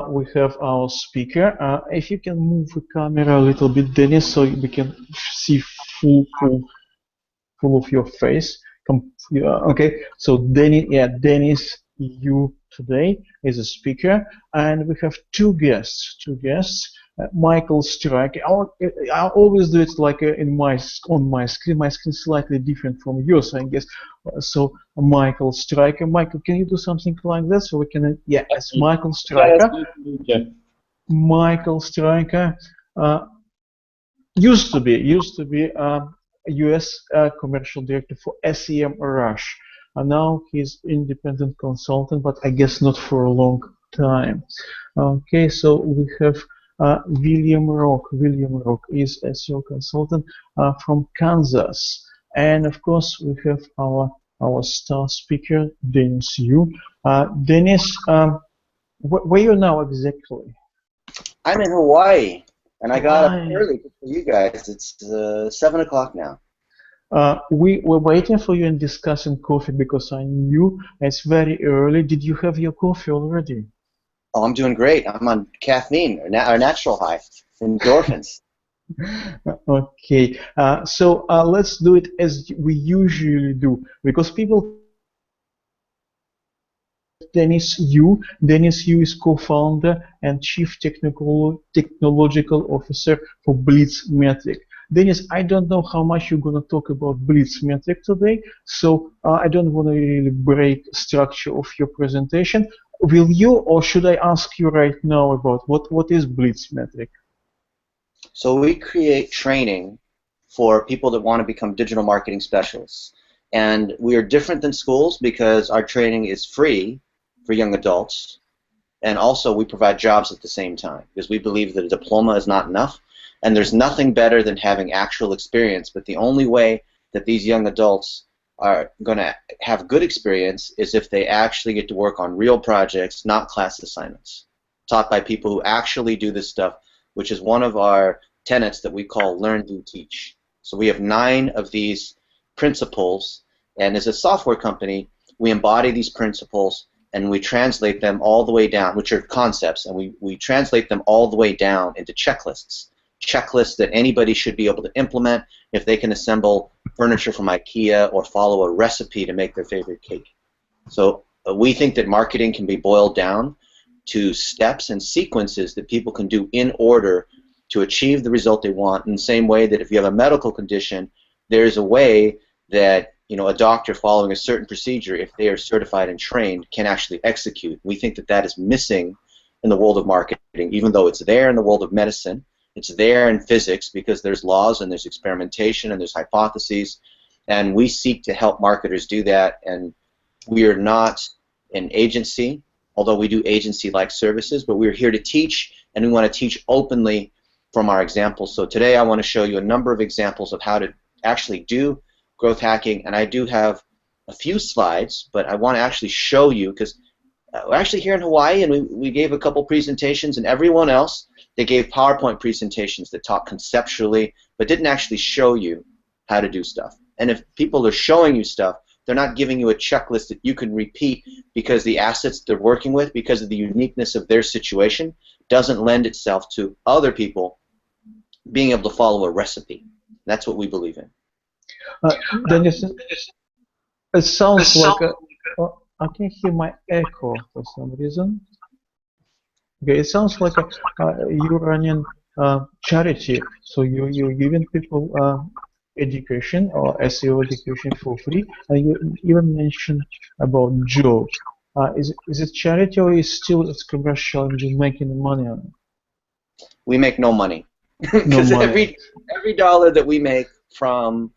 we have our speaker. If you can move the camera a little bit, Dennis, so we can see full of your face. Okay, so Dennis Yu today is a speaker, and we have two guests. Michael Striker. I always do it like on my screen. My screen is slightly different from yours, I guess. So Michael Striker. Michael, can you do something like that so we can? Yeah, it's Michael Striker. Yeah. Michael Striker used to be U.S. commercial director for SEM Rush. And now he's independent consultant, but I guess not for a long time. Okay, so we have William Rock. William Rock is a SEO consultant from Kansas, and of course we have our star speaker, Dennis Yu. Dennis, where are you now exactly? I'm in Hawaii, and I got up early for you guys. It's 7 o'clock now. We were waiting for you and discussing coffee because I knew it's very early. Did you have your coffee already? Oh, I'm doing great. I'm on caffeine, or natural high, endorphins. Okay, so let's do it as we usually do, because people. Dennis Yu. Dennis Yu is co-founder and chief technological officer for Blitz Metric. Dennis, I don't know how much you're going to talk about Blitz Metric today, so I don't want to really break structure of your presentation. Will you, or should I ask you right now about what is Blitz Metric? So we create training for people that want to become digital marketing specialists. And we are different than schools because our training is free for young adults, and also we provide jobs at the same time, because we believe that a diploma is not enough, and there's nothing better than having actual experience. But the only way that these young adults are going to have good experience is if they actually get to work on real projects, not class assignments, taught by people who actually do this stuff, which is one of our tenets that we call learn, do, teach. So we have 9 of these principles, and as a software company, we embody these principles and we translate them all the way down, which are concepts, and we translate them all the way down into checklists that anybody should be able to implement if they can assemble furniture from IKEA or follow a recipe to make their favorite cake. So we think that marketing can be boiled down to steps and sequences that people can do in order to achieve the result they want, in the same way that if you have a medical condition, there's a way that a doctor following a certain procedure, if they are certified and trained, can actually execute. We think that that is missing in the world of marketing, even though it's there in the world of medicine. It's there in physics because there's laws and there's experimentation and there's hypotheses, and we seek to help marketers do that. And we are not an agency, although we do agency-like services, but we're here to teach, and we want to teach openly from our examples. So today I want to show you a number of examples of how to actually do growth hacking, and I do have a few slides, but I want to actually show you, because we're actually here in Hawaii, and we gave a couple presentations, and everyone else, they gave PowerPoint presentations that talk conceptually, but didn't actually show you how to do stuff. And if people are showing you stuff, they're not giving you a checklist that you can repeat, because the assets they're working with, because of the uniqueness of their situation, doesn't lend itself to other people being able to follow a recipe. That's what we believe in. Dennis, it sounds like I can hear my echo for some reason. Okay, it sounds like you're running charity, so you're giving people education or SEO education for free, and you even mentioned about job. Is it charity, or is it's commercial and you're making money on it? We make no money, because every dollar that we make from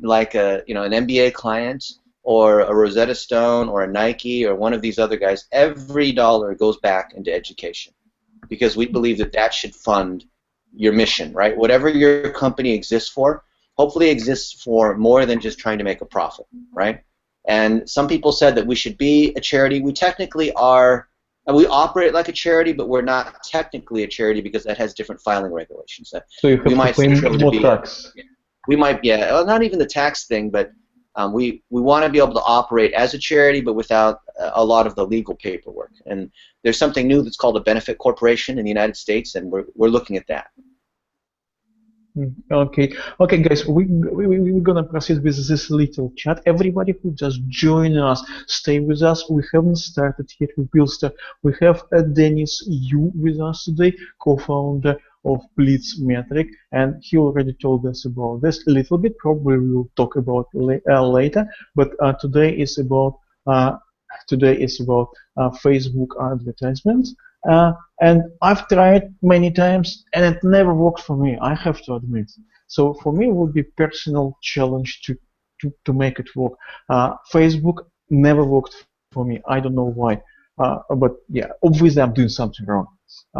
like an MBA client or a Rosetta Stone or a Nike or one of these other guys, every dollar goes back into education, because we believe that that should fund your mission, right? Whatever your company exists for, hopefully exists for more than just trying to make a profit, right? And some people said that we should be a charity. We technically are, and we operate like a charity, but we're not technically a charity because that has different filing regulations. So you have to pay more tax. We might, yeah, not even the tax thing, but we want to be able to operate as a charity, but without a lot of the legal paperwork. And there's something new that's called a benefit corporation in the United States, and we're looking at that. Okay, okay, guys, we're gonna proceed with this little chat. Everybody who just joined us, stay with us. We haven't started yet. We will start. We have Dennis Yu with us today, co-founder of Blitz Metric, and he already told us about this a little bit. Probably we'll talk about later, but today is about Facebook advertisements. And I've tried many times, and it never worked for me, I have to admit. So for me, it would be personal challenge to make it work. Facebook never worked for me. I don't know why. But yeah, obviously I'm doing something wrong.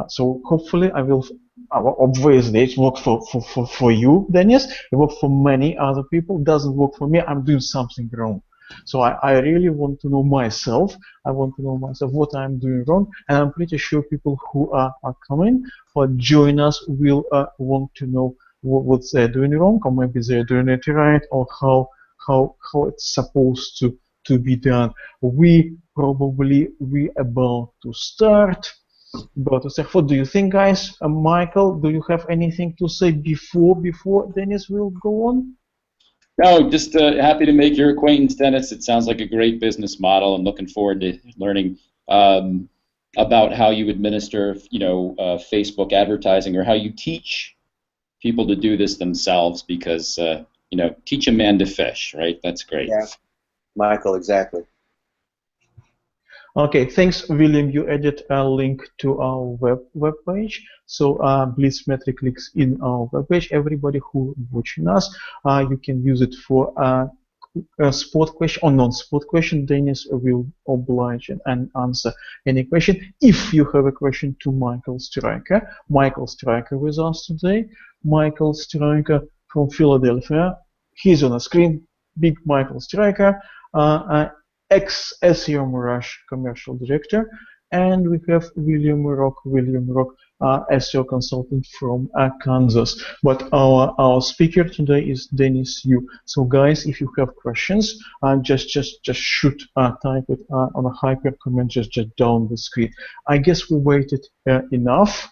So hopefully I will. Obviously, it worked for you, Dennis. It worked for many other people. It doesn't work for me. I'm doing something wrong. So I really want to know myself. I want to know myself what I'm doing wrong, and I'm pretty sure people who are coming or join us will want to know what they're doing wrong, or maybe they're doing it right, or how it's supposed to be done. We about to start. What do you think, guys? Michael, do you have anything to say before Dennis will go on? No, just happy to make your acquaintance, Dennis. It sounds like a great business model, and looking forward to learning about how you administer, Facebook advertising, or how you teach people to do this themselves. Because teach a man to fish, right? That's great. Yeah, Michael, exactly. Okay, thanks, William. You added a link to our web page. So Blitz Metric links in our web page. Everybody who watching us, you can use it for a sport question or non-sport question. Dennis will oblige and answer any question. If you have a question to Michael Stryker with us today. Michael Stryker from Philadelphia. He's on the screen. Big Michael Stryker. Ex-SEO Mirage commercial director, and we have William Rock, SEO consultant from Kansas. But our speaker today is Dennis Yu. So guys, if you have questions, just shoot, type it on a hyper comment just down the screen. I guess we waited enough.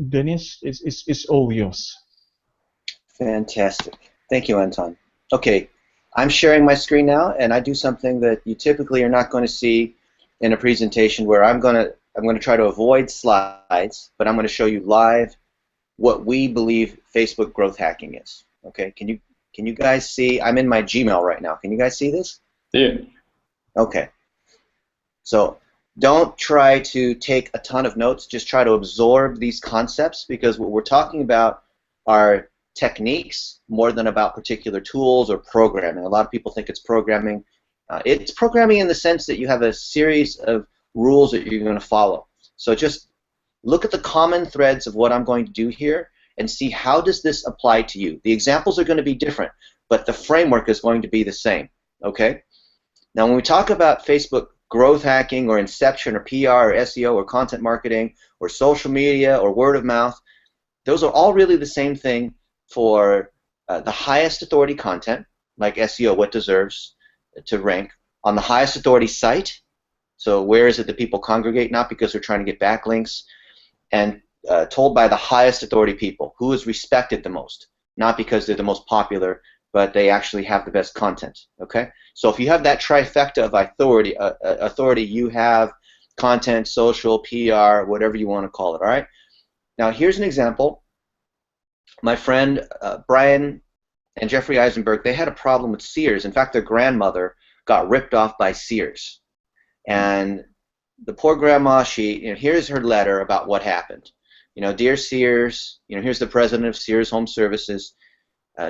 Dennis, it's all yours. Fantastic. Thank you, Anton. Okay. I'm sharing my screen now, and I do something that you typically are not going to see in a presentation, where I'm going to try to avoid slides, but I'm going to show you live what we believe Facebook growth hacking is. Okay? Can you guys see? I'm in my Gmail right now. Can you guys see this? Yeah. Okay. So don't try to take a ton of notes. Just try to absorb these concepts, because what we're talking about are techniques more than about particular tools or programming. A lot of people think it's programming. It's programming in the sense that you have a series of rules that you're going to follow. So just look at the common threads of what I'm going to do here and see how does this apply to you. The examples are going to be different, but the framework is going to be the same. Okay? Now when we talk about Facebook growth hacking or inception or PR or SEO or content marketing or social media or word of mouth, those are all really the same thing for the highest authority content, like SEO, what deserves to rank, on the highest authority site, so where is it that people congregate, not because they're trying to get backlinks, and told by the highest authority people, who is respected the most, not because they're the most popular, but they actually have the best content. Okay? So if you have that trifecta of authority, you have content, social, PR, whatever you want to call it. All right? Now here's an example. My friend Brian and Jeffrey Eisenberg, they had a problem with Sears. In fact, their grandmother got ripped off by Sears. And the poor grandma, here's her letter about what happened. Dear Sears, here's the president of Sears Home Services.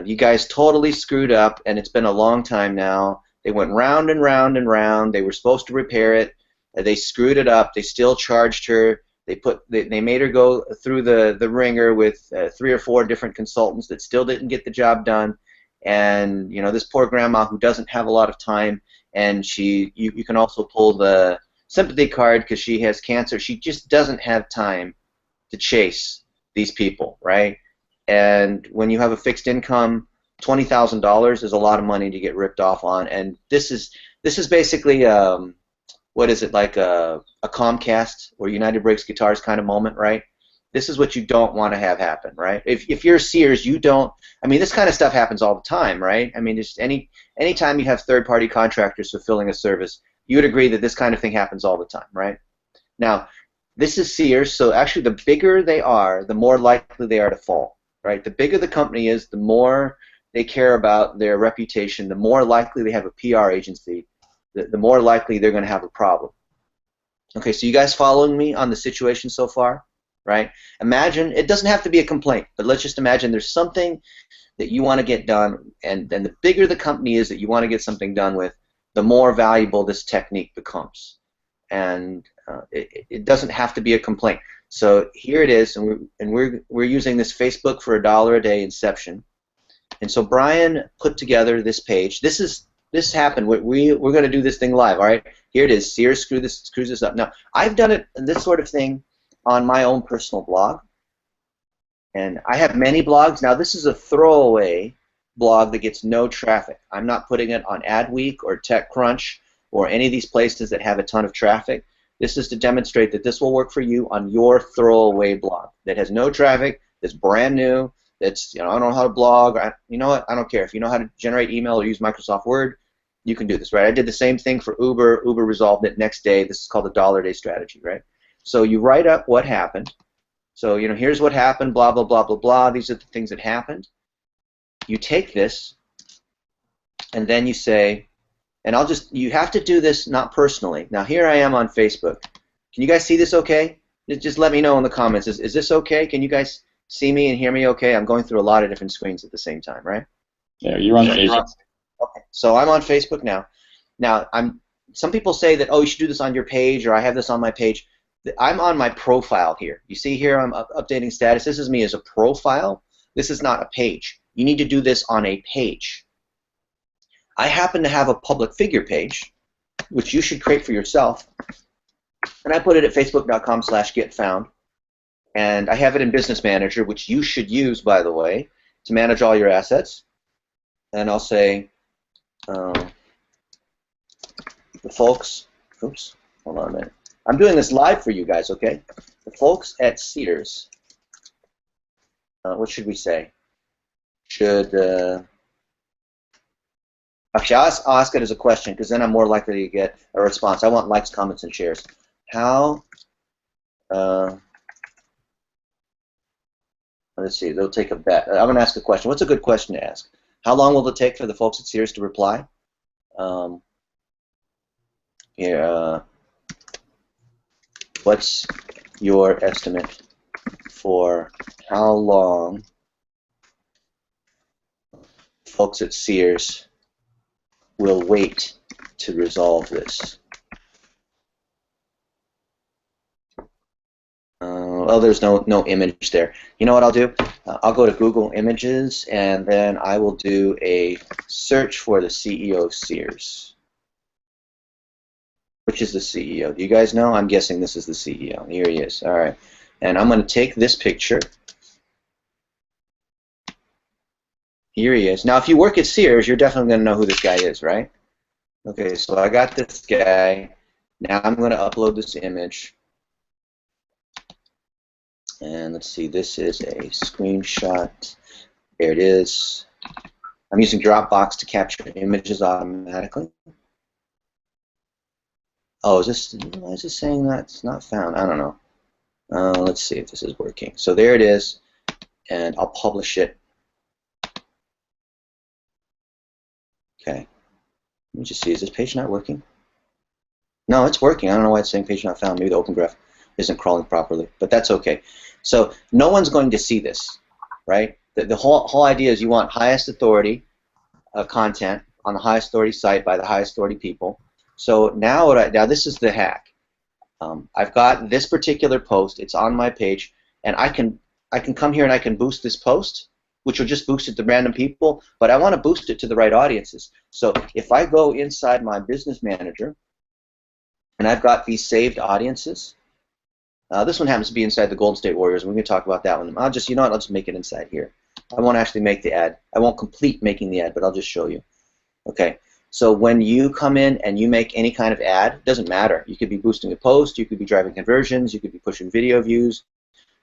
You guys totally screwed up, and it's been a long time now. They went round and round and round. They were supposed to repair it. They screwed it up. They still charged her. They made her go through the ringer with 3 or 4 different consultants that still didn't get the job done. And this poor grandma who doesn't have a lot of time, and you can also pull the sympathy card because she has cancer. She just doesn't have time to chase these people, right? And when you have a fixed income, $20,000 is a lot of money to get ripped off on. And this is This is basically what is it, like a Comcast or United Breaks Guitars kind of moment, right? This is what you don't want to have happen, right? If you're Sears, you don't. I mean, this kind of stuff happens all the time, right? I mean, just anytime you have third-party contractors fulfilling a service, you would agree that this kind of thing happens all the time, right? Now, this is Sears, so actually the bigger they are, the more likely they are to fall, right? The bigger the company is, the more they care about their reputation, the more likely they have a PR agency, the more likely they're going to have a problem. Okay, so you guys following me on the situation so far? Right? Imagine, it doesn't have to be a complaint, but let's just imagine there's something that you want to get done, and the bigger the company is that you want to get something done with, the more valuable this technique becomes. And it doesn't have to be a complaint. So here it is, and we're using this Facebook for $1 a day inception. And so Brian put together this page. This happened. We're going to do this thing live. All right, here it is. Sears screws this up. Now I've done it, this sort of thing, on my own personal blog, and I have many blogs. Now this is a throwaway blog that gets no traffic. I'm not putting it on Adweek or TechCrunch or any of these places that have a ton of traffic. This is to demonstrate that this will work for you on your throwaway blog that has no traffic, that's brand new, that's, I don't know how to blog. You know what? I don't care. If you know how to generate email or use Microsoft Word, you can do this, right? I did the same thing for Uber. Uber resolved it next day. This is called the $1 a day strategy, right? So you write up what happened. So, here's what happened, blah, blah, blah, blah, blah. These are the things that happened. You take this, and then you say, and you have to do this not personally. Now, here I am on Facebook. Can you guys see this okay? Just let me know in the comments. Is this okay? Can you guys see me and hear me okay? I'm going through a lot of different screens at the same time, right? Yeah, you're on Facebook. Okay, so I'm on Facebook now. Now, some people say that, oh, you should do this on your page, or I have this on my page. I'm on my profile here. You see here I'm updating status. This is me as a profile. This is not a page. You need to do this on a page. I happen to have a public figure page, which you should create for yourself. And I put it at facebook.com/getfound. And I have it in Business Manager, which you should use, by the way, to manage all your assets. And I'll say, the folks, oops, hold on a minute. I'm doing this live for you guys, okay? The folks at Sears, what should we say? Actually, I'll ask it as a question, because then I'm more likely to get a response. I want likes, comments, and shares. How, let's see, they'll take a bet. I'm going to ask a question. What's a good question to ask? How long will it take for the folks at Sears to reply? What's your estimate for how long folks at Sears will wait to resolve this? Well, there's no image there. You know what I'll do? I'll go to Google Images, and then I will do a search for the CEO of Sears. Which is the CEO? Do you guys know? I'm guessing this is the CEO. Here he is. All right. And I'm going to take this picture. Here he is. Now, if you work at Sears, you're definitely going to know who this guy is, right? Okay, so I got this guy. Now I'm going to upload this image. And let's see, this is a screenshot. There it is. I'm using Dropbox to capture images automatically. Oh, why is this saying that it's not found? I don't know. Let's see if this is working. So there it is, and I'll publish it. Okay. Let me just see, is this page not working? No, it's working. I don't know why it's saying page not found. Maybe the Open Graph isn't crawling properly, but that's okay. So no one's going to see this, right? The whole idea is you want highest authority content on the highest authority site by the highest authority people. So now, now this is the hack. I've got this particular post. It's on my page, and I can come here and I can boost this post, which will just boost it to random people. But I want to boost it to the right audiences. So if I go inside my Business Manager, and I've got these saved audiences. This one happens to be inside the Golden State Warriors. We're going to talk about that one. You know what? I'll just make it inside here. I won't actually make the ad. I won't complete making the ad, but I'll just show you. Okay. So when you come in and you make any kind of ad, it doesn't matter. You could be boosting a post, you could be driving conversions, you could be pushing video views,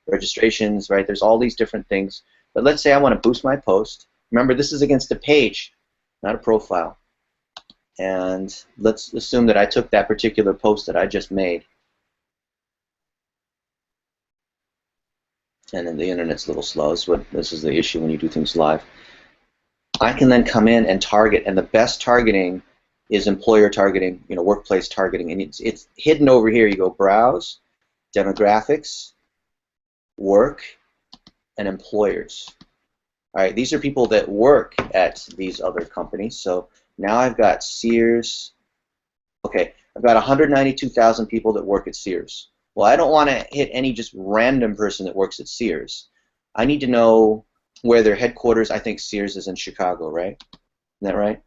registrations, right? There's all these different things. But let's say I want to boost my post. Remember, this is against a page, not a profile. And let's assume that I took that particular post that I just made. And then the internet's a little slow. This is the issue when you do things live. I can then come in and target, and the best targeting is employer targeting, workplace targeting, and it's hidden over here. You go browse, demographics, work, and employers. All right, these are people that work at these other companies. So now I've got Sears. Okay, I've got 192,000 people that work at Sears. Well, I don't want to hit any just random person that works at Sears. I need to know where their headquarters. I think Sears is in Chicago, right? Isn't that right?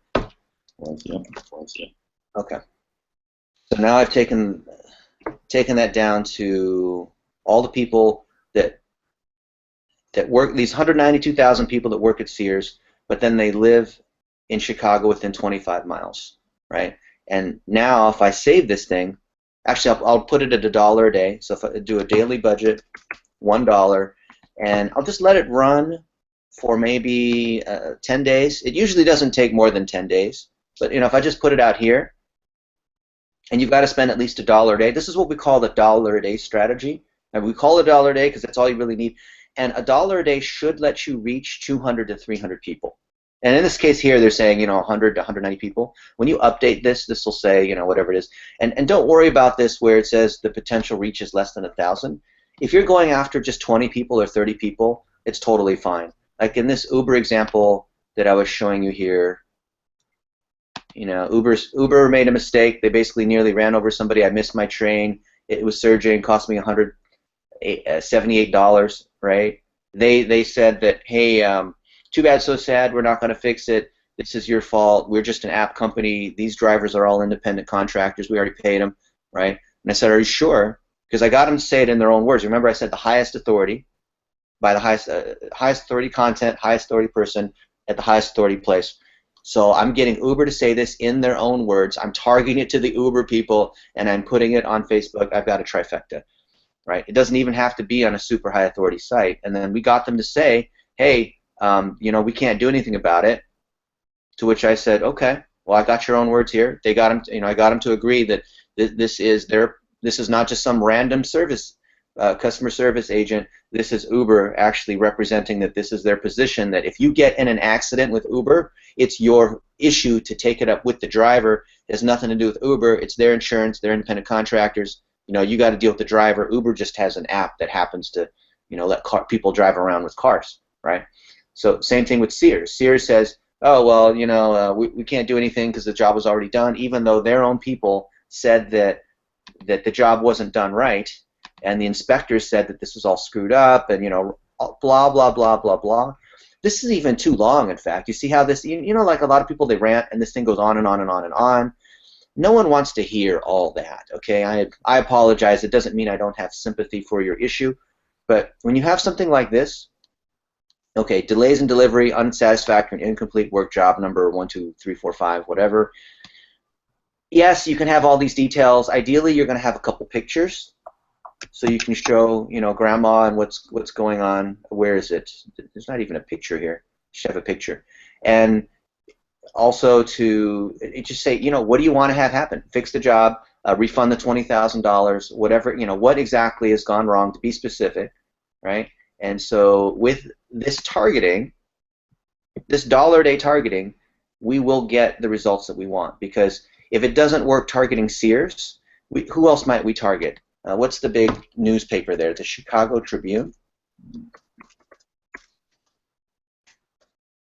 Yeah. Okay. So now I've taken that down to all the people that work, these 192,000 people that work at Sears, but then they live in Chicago within 25 miles, right? And now if I save this thing, actually I'll put it at $1 a day. So if I do a daily budget, $1, and I'll just let it run for maybe 10 days. It usually doesn't take more than 10 days. But if I just put it out here, and you've got to spend at least $1 a day. This is what we call the $1 a day strategy. And we call it $1 a day because that's all you really need. And $1 a day should let you reach 200 to 300 people. And in this case here, they're saying 100 to 190 people. When you update this, this will say whatever it is. And don't worry about this where it says the potential reach is less than 1,000. If you're going after just 20 people or 30 people, it's totally fine. Like in this Uber example that I was showing you here, Uber made a mistake. They basically nearly ran over somebody. I missed my train. It was surging, cost me $178, right? They said that, hey, too bad, so sad. We're not going to fix it. This is your fault. We're just an app company. These drivers are all independent contractors. We already paid them, right? And I said, are you sure? Because I got them to say it in their own words. Remember, I said the highest authority, by the highest authority content, highest authority person at the highest authority place. So I'm getting Uber to say this in their own words. I'm targeting it to the Uber people, and I'm putting it on Facebook. I've got a trifecta, right? It doesn't even have to be on a super high authority site. And then we got them to say, hey, we can't do anything about it. To which I said, okay, well, I got your own words here. They got them. I got them to agree that this is not just some random service customer service agent. This is Uber actually representing that this is their position, that if you get in an accident with Uber, it's your issue to take it up with the driver. It has nothing to do with Uber. It's their insurance. They're independent contractors. You got to deal with the driver. Uber just has an app that happens to let people drive around with cars, right? So same thing with Sears. Sears says, oh, well, we can't do anything because the job was already done, even though their own people said that the job wasn't done right. And the inspectors said that this was all screwed up, and blah blah blah blah blah. This is even too long. In fact, you see how this, like a lot of people, they rant, and this thing goes on and on and on and on. No one wants to hear all that. Okay, I apologize. It doesn't mean I don't have sympathy for your issue, but when you have something like this, okay, delays in delivery, unsatisfactory and incomplete work job number 1, 2, 3, 4, 5, whatever. Yes, you can have all these details. Ideally, you're going to have a couple pictures, so you can show, grandma and what's going on. Where is it? There's not even a picture here. You should have a picture. And also to just say, what do you want to have happen? Fix the job, refund the $20,000, whatever, what exactly has gone wrong, to be specific, right? And so with this targeting, this $1 a day targeting, we will get the results that we want. Because if it doesn't work targeting Sears, who else might we target? What's the big newspaper there? The Chicago Tribune.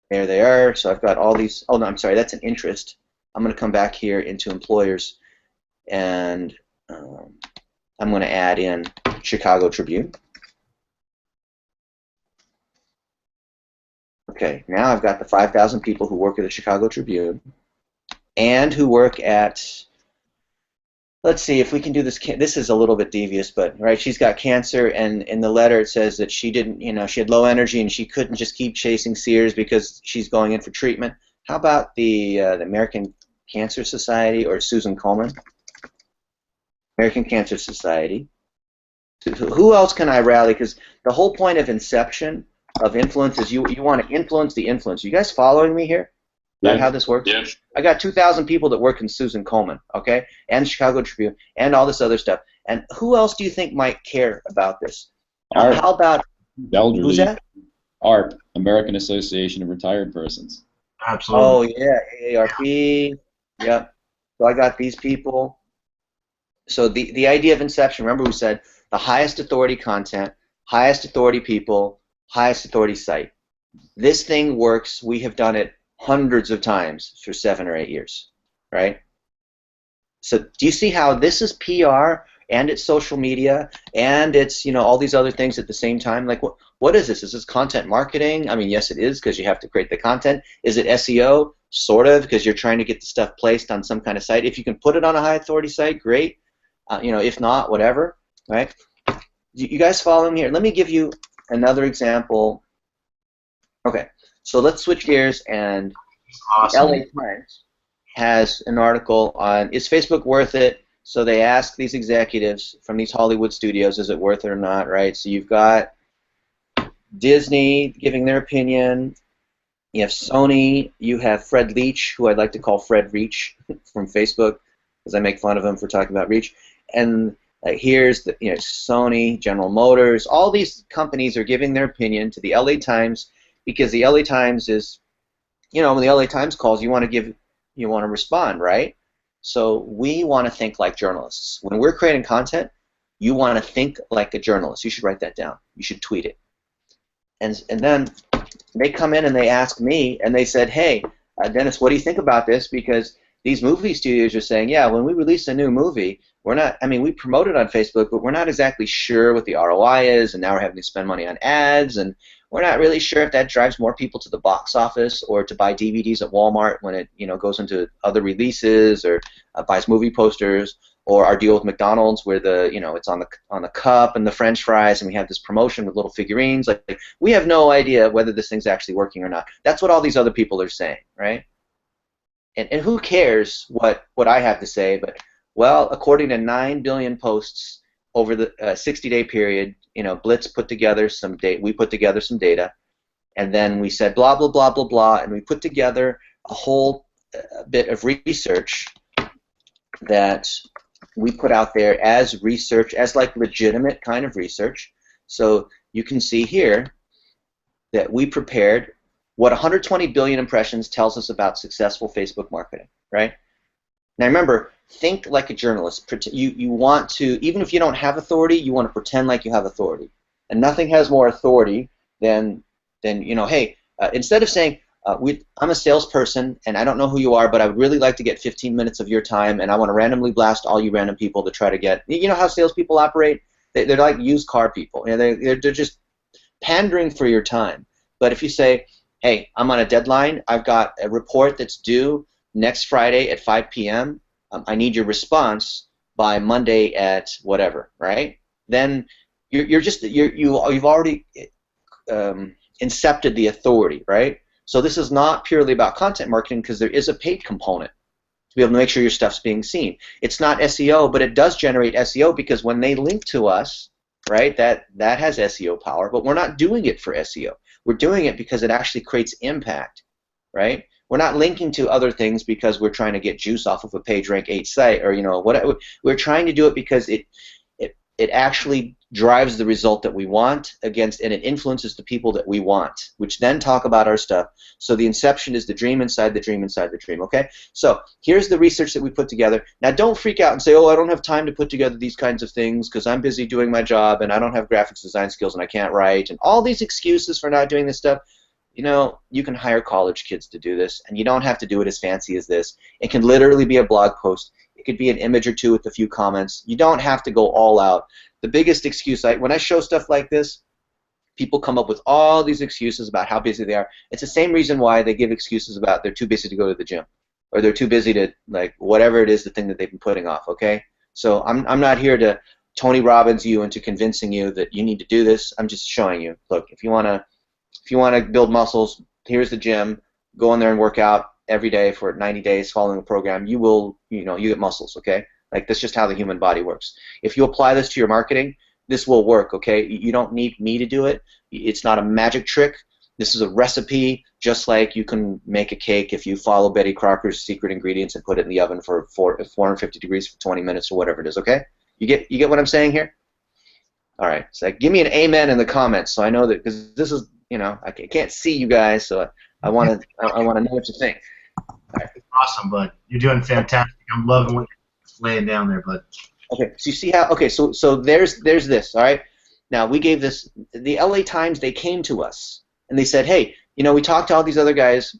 There they are. So I've got all these. Oh, no, I'm sorry. That's an interest. I'm going to come back here into employers, and I'm going to add in Chicago Tribune. Okay, now I've got the 5,000 people who work at the Chicago Tribune and who work at, let's see if we can do this. This is a little bit devious, but right, she's got cancer, and in the letter it says that she didn't, she had low energy and she couldn't just keep chasing Sears because she's going in for treatment. How about the American Cancer Society or Susan Komen? American Cancer Society. Who else can I rally? Because the whole point of inception of influence is you want to influence the influence. You guys following me here? Is that how this works? Yeah. I got 2,000 people that work in Susan Komen, okay, and Chicago Tribune, and all this other stuff. And who else do you think might care about this? How about elderly? Who's that? ARP, American Association of Retired Persons. Absolutely. Oh yeah, AARP. Yep. So I got these people. So the idea of inception. Remember, we said the highest authority content, highest authority people, highest authority site. This thing works. We have done it hundreds of times for 7 or 8 years, right? So do you see how this is PR and it's social media and it's, you know, all these other things at the same time? Like, what is this? Is this content marketing? I mean, yes, it is, because you have to create the content. Is it SEO? Sort of, because you're trying to get the stuff placed on some kind of site. If you can put it on a high authority site, great. You know, if not, whatever, right? You guys follow me here? Let me give you another example. Okay, so let's switch gears, and Awesome. LA Times has an article on, is Facebook worth it? So they ask these executives from these Hollywood studios, is it worth it or not, right? So you've got Disney giving their opinion. You have Sony. You have Fred Leach, who I'd like to call Fred Reach from Facebook, because I make fun of him for talking about Reach. And here's the, Sony, General Motors. All these companies are giving their opinion to the LA Times, because the LA Times is, when the LA Times calls, you want to respond, right? So we want to think like journalists. When we're creating content, you want to think like a journalist. You should write that down. You should tweet it. And then they come in and they ask me, and they said, hey, Dennis, what do you think about this? Because these movie studios are saying, yeah, when we release a new movie, we're not, we promote it on Facebook, but we're not exactly sure what the ROI is, and now we're having to spend money on ads, and we're not really sure if that drives more people to the box office or to buy DVDs at Walmart when it goes into other releases, or buys movie posters, or our deal with McDonald's where it's on the cup and the French fries, and we have this promotion with little figurines. Like, we have no idea whether this thing's actually working or not. That's what all these other people are saying, right? And who cares what I have to say? But, well, according to 9 billion posts over the 60-day period, Blitz put together some data. We put together some data, and then we said blah blah blah blah blah, and we put together a whole bit of research that we put out there as research, as like legitimate kind of research. So you can see here that we prepared what 120 billion impressions tells us about successful Facebook marketing, right? Now remember, think like a journalist. You want to, even if you don't have authority, you want to pretend like you have authority. And nothing has more authority than hey, instead of saying, I'm a salesperson and I don't know who you are, but I would really like to get 15 minutes of your time, and I want to randomly blast all you random people to try to get, you know how salespeople operate? They're like used car people. They're just pandering for your time. But if you say, hey, I'm on a deadline, I've got a report that's due next Friday at 5 p.m., I need your response by Monday at whatever, right? Then you've already incepted the authority, right? So this is not purely about content marketing, because there is a paid component to be able to make sure your stuff's being seen. It's not SEO, but it does generate SEO, because when they link to us, right, that has SEO power, but we're not doing it for SEO. We're doing it because it actually creates impact, right? We're not linking to other things because we're trying to get juice off of a PageRank 8 site, or what. We're trying to do it because it actually drives the result that we want and it influences the people that we want, which then talk about our stuff. So the inception is the dream inside the dream inside the dream, okay? So here's the research that we put together. Now don't freak out and say, oh, I don't have time to put together these kinds of things because I'm busy doing my job and I don't have graphics design skills and I can't write, and all these excuses for not doing this stuff. You can hire college kids to do this, and you don't have to do it as fancy as this. It can literally be a blog post. It could be an image or two with a few comments. You don't have to go all out. The biggest excuse, when I show stuff like this, people come up with all these excuses about how busy they are. It's the same reason why they give excuses about they're too busy to go to the gym, or they're too busy to, whatever it is, the thing that they've been putting off, okay? So I'm not here to Tony Robbins you into convincing you that you need to do this. I'm just showing you, look, if you want to build muscles, here's the gym. Go in there and work out. every day for 90 days following a program, you will, you get muscles, okay? Like, that's just how the human body works. If you apply this to your marketing, this will work, okay? You don't need me to do it. It's not a magic trick. This is a recipe, just like you can make a cake if you follow Betty Crocker's secret ingredients and put it in the oven for 450 degrees for 20 minutes or whatever it is, okay? You get what I'm saying here? All right, so give me an amen in the comments so I know that, because this is, I can't see you guys, so I want to know what you think. All right. Awesome, bud. You're doing fantastic. I'm loving what you're laying down there, bud. Okay, so you see how, okay, so there's this, all right? Now, we gave this, the LA Times, they came to us, and they said, hey, we talked to all these other guys,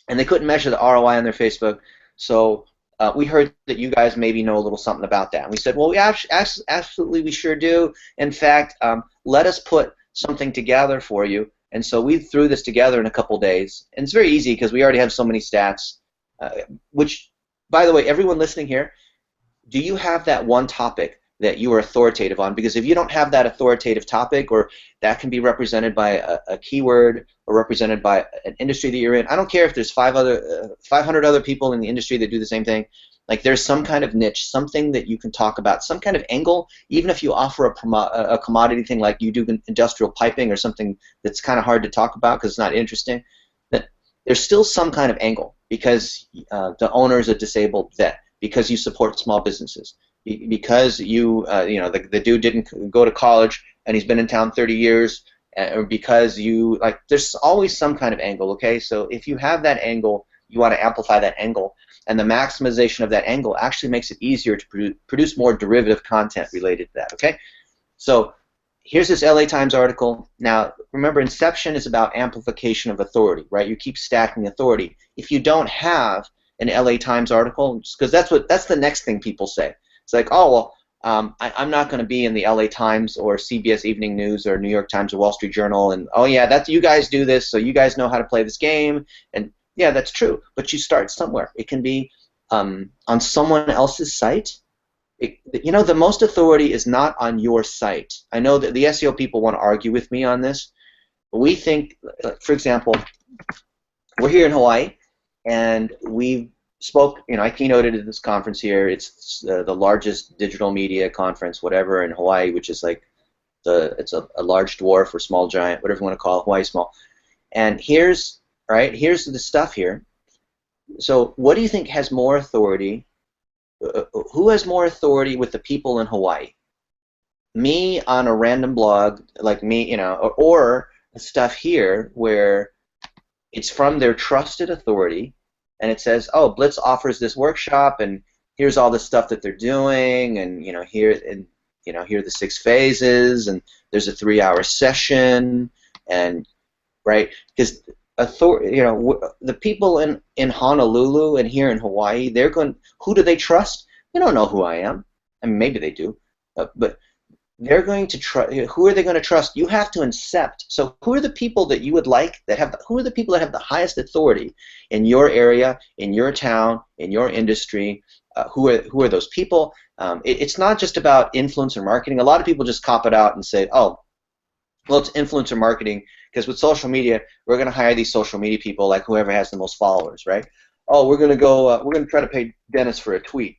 and they couldn't measure the ROI on their Facebook, so we heard that you guys maybe know a little something about that. And we said, well, absolutely we sure do. In fact, let us put something together for you. And so we threw this together in a couple days. And it's very easy because we already have so many stats, which, by the way, everyone listening here, do you have that one topic that you are authoritative on? Because if you don't have that authoritative topic, or that can be represented by a keyword or represented by an industry that you're in, I don't care if there's 500 other people in the industry that do the same thing. Like, there's some kind of niche, something that you can talk about, some kind of angle, even if you offer a commodity thing like you do industrial piping or something that's kind of hard to talk about because it's not interesting, that there's still some kind of angle because the owner is a disabled vet, because you support small businesses, because the dude didn't go to college and he's been in town 30 years, or because there's always some kind of angle, okay? So if you have that angle, you want to amplify that angle, and the maximization of that angle actually makes it easier to produce more derivative content related to that, okay? So here's this LA Times article. Now, remember, Inception is about amplification of authority, right? You keep stacking authority. If you don't have an LA Times article, because that's the next thing people say. It's like, oh, well, I'm not going to be in the LA Times or CBS Evening News or New York Times or Wall Street Journal, and oh yeah, you guys do this, so you guys know how to play this game, and yeah, that's true, but you start somewhere. It can be on someone else's site. The most authority is not on your site. I know that the SEO people want to argue with me on this, but we think, for example, we're here in Hawaii, and we spoke, I keynoted at this conference here. It's the largest digital media conference, whatever, in Hawaii, which is like it's a large dwarf or small giant, whatever you want to call it. Hawaii small. And here's the stuff here. So what do you think has more authority? Who has more authority with the people in Hawaii? Me on a random blog like me, or stuff here where it's from their trusted authority, and it says, oh, Blitz offers this workshop, and here's all the stuff that they're doing, and here are the 6 phases, and there's a 3-hour session, and right, because the people in Honolulu and here in Hawaii, who do they trust? They don't know who I am. I mean, maybe they do, but they're going to trust. Who are they going to trust? You have to incept. So who are the people that you would like who are the people that have the highest authority in your area, in your town, in your industry? Who are those people? It's not just about influencer marketing. A lot of people just cop it out and say, oh, well, it's influencer marketing because with social media, we're going to hire these social media people, like whoever has the most followers, right? Oh, we're going to try to pay Dennis for a tweet.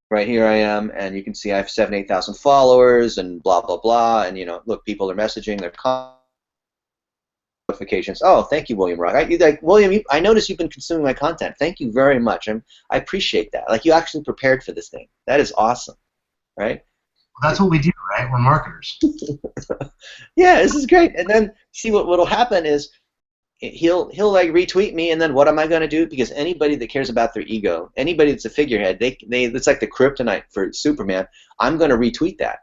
Right, here I am, and you can see I have 8,000 followers, and blah blah blah, and look, people are messaging their notifications. Oh, thank you, William Rock. William, I noticed you've been consuming my content. Thank you very much. I appreciate that. Like, you actually prepared for this thing. That is awesome, right? Well, that's what we do, right? We're marketers. Yeah, this is great. And then see what'll happen is he'll like retweet me, and then what am I going to do? Because anybody that cares about their ego, anybody that's a figurehead, it's like the kryptonite for Superman. I'm going to retweet that.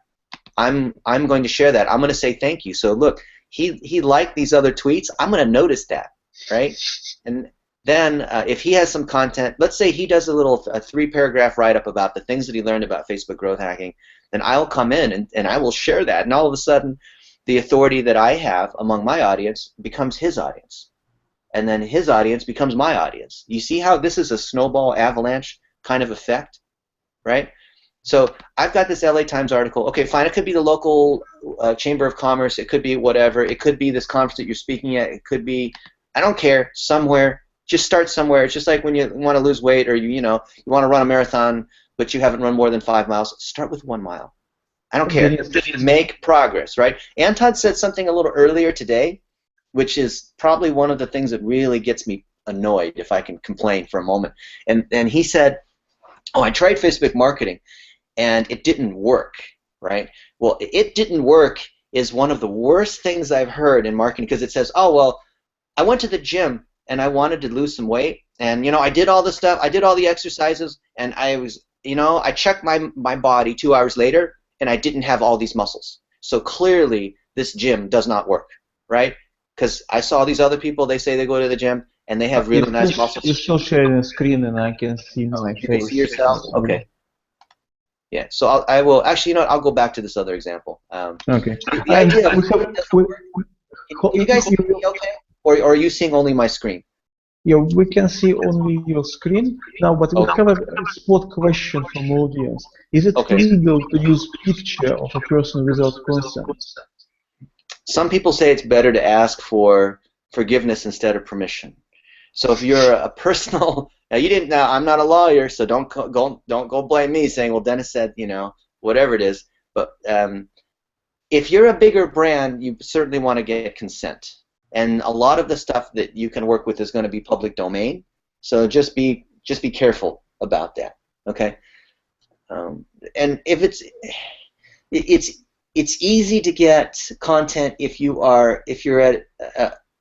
I'm going to share that. I'm going to say thank you. So look, he liked these other tweets. I'm going to notice that, right? And then if he has some content, let's say he does a 3-paragraph write-up about the things that he learned about Facebook growth hacking, then I'll come in and I will share that, and all of a sudden the authority that I have among my audience becomes his audience, and then his audience becomes my audience. You see how this is a snowball avalanche kind of effect, right? So I've got this LA Times article. Okay, fine, it could be the local Chamber of Commerce, it could be whatever, it could be this conference that you're speaking at, it could be, I don't care, somewhere just start somewhere. It's just like when you want to lose weight, or you want to run a marathon, but you haven't run more than 5 miles. Start with 1 mile. I don't care. Just make progress, right? Anton said something a little earlier today, which is probably one of the things that really gets me annoyed, if I can complain for a moment. And he said, oh, I tried Facebook marketing, and it didn't work, right? Well, it didn't work is one of the worst things I've heard in marketing, because it says, oh, well, I went to the gym, and I wanted to lose some weight, and, I did all the stuff, I did all the exercises, and I was, I checked my body 2 hours later, and I didn't have all these muscles. So clearly, this gym does not work, right? Because I saw these other people, they say they go to the gym, and they have really nice muscles. You're still sharing the screen, and I can see my You face. can see yourself? Okay. Yeah, so I will, actually, I'll go back to this other example. Okay. The idea of, can you guys see me okay? Or are you seeing only my screen? Yeah, we can see only your screen now, but we have a spot question from audience. Is it legal to use picture of a person without consent? Some people say it's better to ask for forgiveness instead of permission. So if you're a personal, now I'm not a lawyer, so don't go blame me saying, well, Dennis said, whatever it is. But if you're a bigger brand, you certainly want to get consent. And a lot of the stuff that you can work with is going to be public domain. So just be careful about that. Okay. And if it's easy to get content if you're at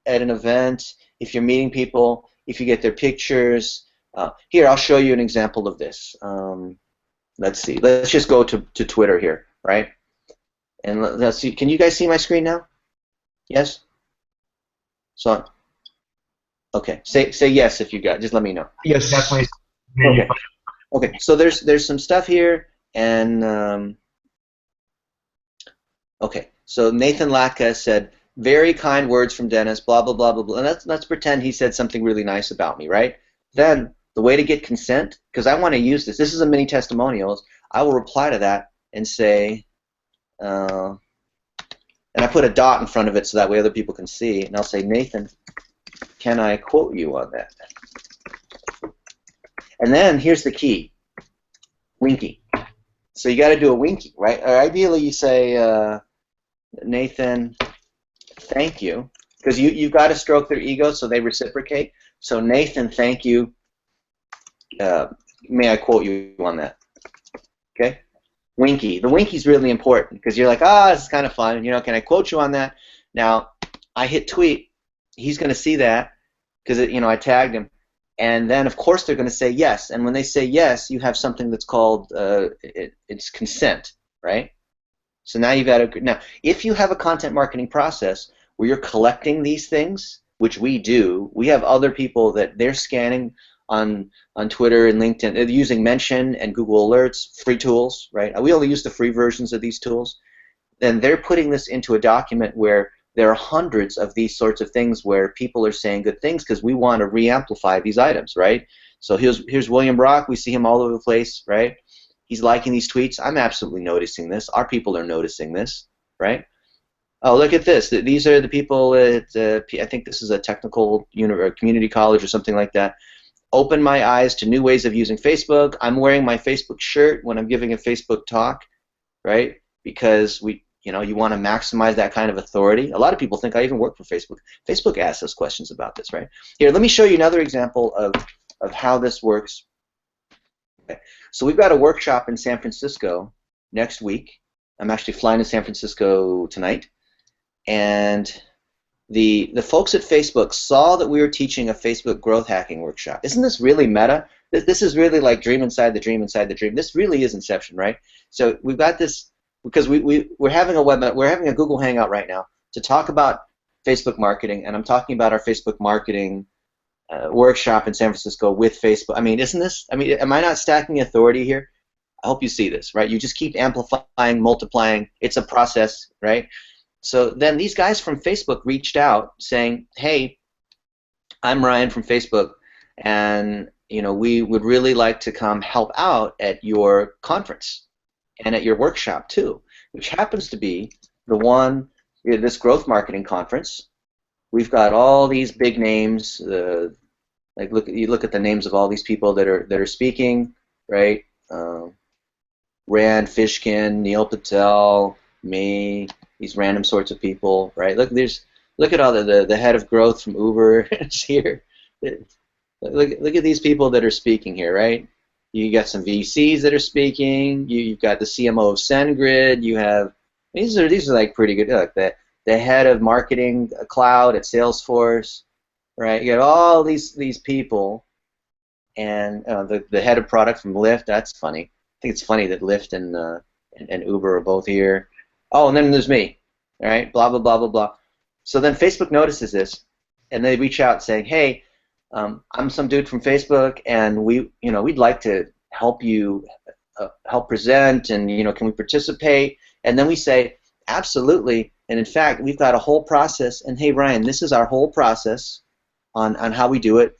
an event, if you're meeting people, if you get their pictures. Here, I'll show you an example of this. Let's see. Let's just go to Twitter here, right? And let's see. Can you guys see my screen now? Yes. So, okay. Say yes if you got. Just let me know. Yes, definitely. Okay. Okay. So there's some stuff here, and okay. So Nathan Latka said, very kind words from Dennis, blah, blah, blah, blah, blah. And let's pretend he said something really nice about me, right? Then the way to get consent, because I want to use this is a mini testimonials, I will reply to that and say, and I put a dot in front of it so that way other people can see, and I'll say, Nathan, can I quote you on that? And then here's the key, winky. So you got to do a winky, right? Or ideally you say, Nathan, thank you, because you've got to stroke their ego so they reciprocate. So Nathan, thank you. May I quote you on that? Okay. Winky. The winky's really important because you're like, this is kind of fun. Can I quote you on that? Now, I hit tweet. He's going to see that because I tagged him, and then of course they're going to say yes. And when they say yes, you have something that's called it's consent, right? So now you've got to. Now, if you have a content marketing process where you're collecting these things, which we do, we have other people that they're scanning on Twitter and LinkedIn. They're using Mention and Google Alerts, free tools, right? We only use the free versions of these tools. And they're putting this into a document where there are hundreds of these sorts of things where people are saying good things because we want to re-amplify these items, right? So here's William Brock. We see him all over the place, right? He's liking these tweets. I'm absolutely noticing this. Our people are noticing this, right? Oh, look at this. These are the people at, I think this is a technical community college or something like that. Open my eyes to new ways of using Facebook. I'm wearing my Facebook shirt when I'm giving a Facebook talk, right? Because you want to maximize that kind of authority. A lot of people think I even work for Facebook. Facebook asks us questions about this, right? Here, let me show you another example of how this works. Okay. So we've got a workshop in San Francisco next week. I'm actually flying to San Francisco tonight. And the folks at Facebook saw that we were teaching a Facebook growth hacking workshop. Isn't this really meta? This is really like dream inside the dream inside the dream. This really is Inception, right? So we've got this because we're having a Google Hangout right now to talk about Facebook marketing, and I'm talking about our Facebook marketing workshop in San Francisco with Facebook. I mean, isn't this? I mean, am I not stacking authority here? I hope you see this, right? You just keep amplifying, multiplying. It's a process, right? So then these guys from Facebook reached out saying, hey, I'm Ryan from Facebook, and we would really like to come help out at your conference and at your workshop too, which happens to be this growth marketing conference. We've got all these big names, Like you look at the names of all these people that are speaking, right? Rand Fishkin, Neil Patel, me, these random sorts of people, right? Look at all the head of growth from Uber is here. Look at these people that are speaking here, right? You got some VCs that are speaking. You've got the CMO of SendGrid. You have these are like pretty good. Look, the head of marketing cloud at Salesforce, right? You got all these people, and the head of product from Lyft. That's funny. I think it's funny that Lyft and Uber are both here. Oh, and then there's me, all right? Blah blah blah blah blah. So then Facebook notices this, and they reach out saying, "Hey, I'm some dude from Facebook, and we'd like to help you help present, and can we participate?" And then we say, "Absolutely." And in fact, we've got a whole process. And hey, Ryan, this is our whole process on how we do it.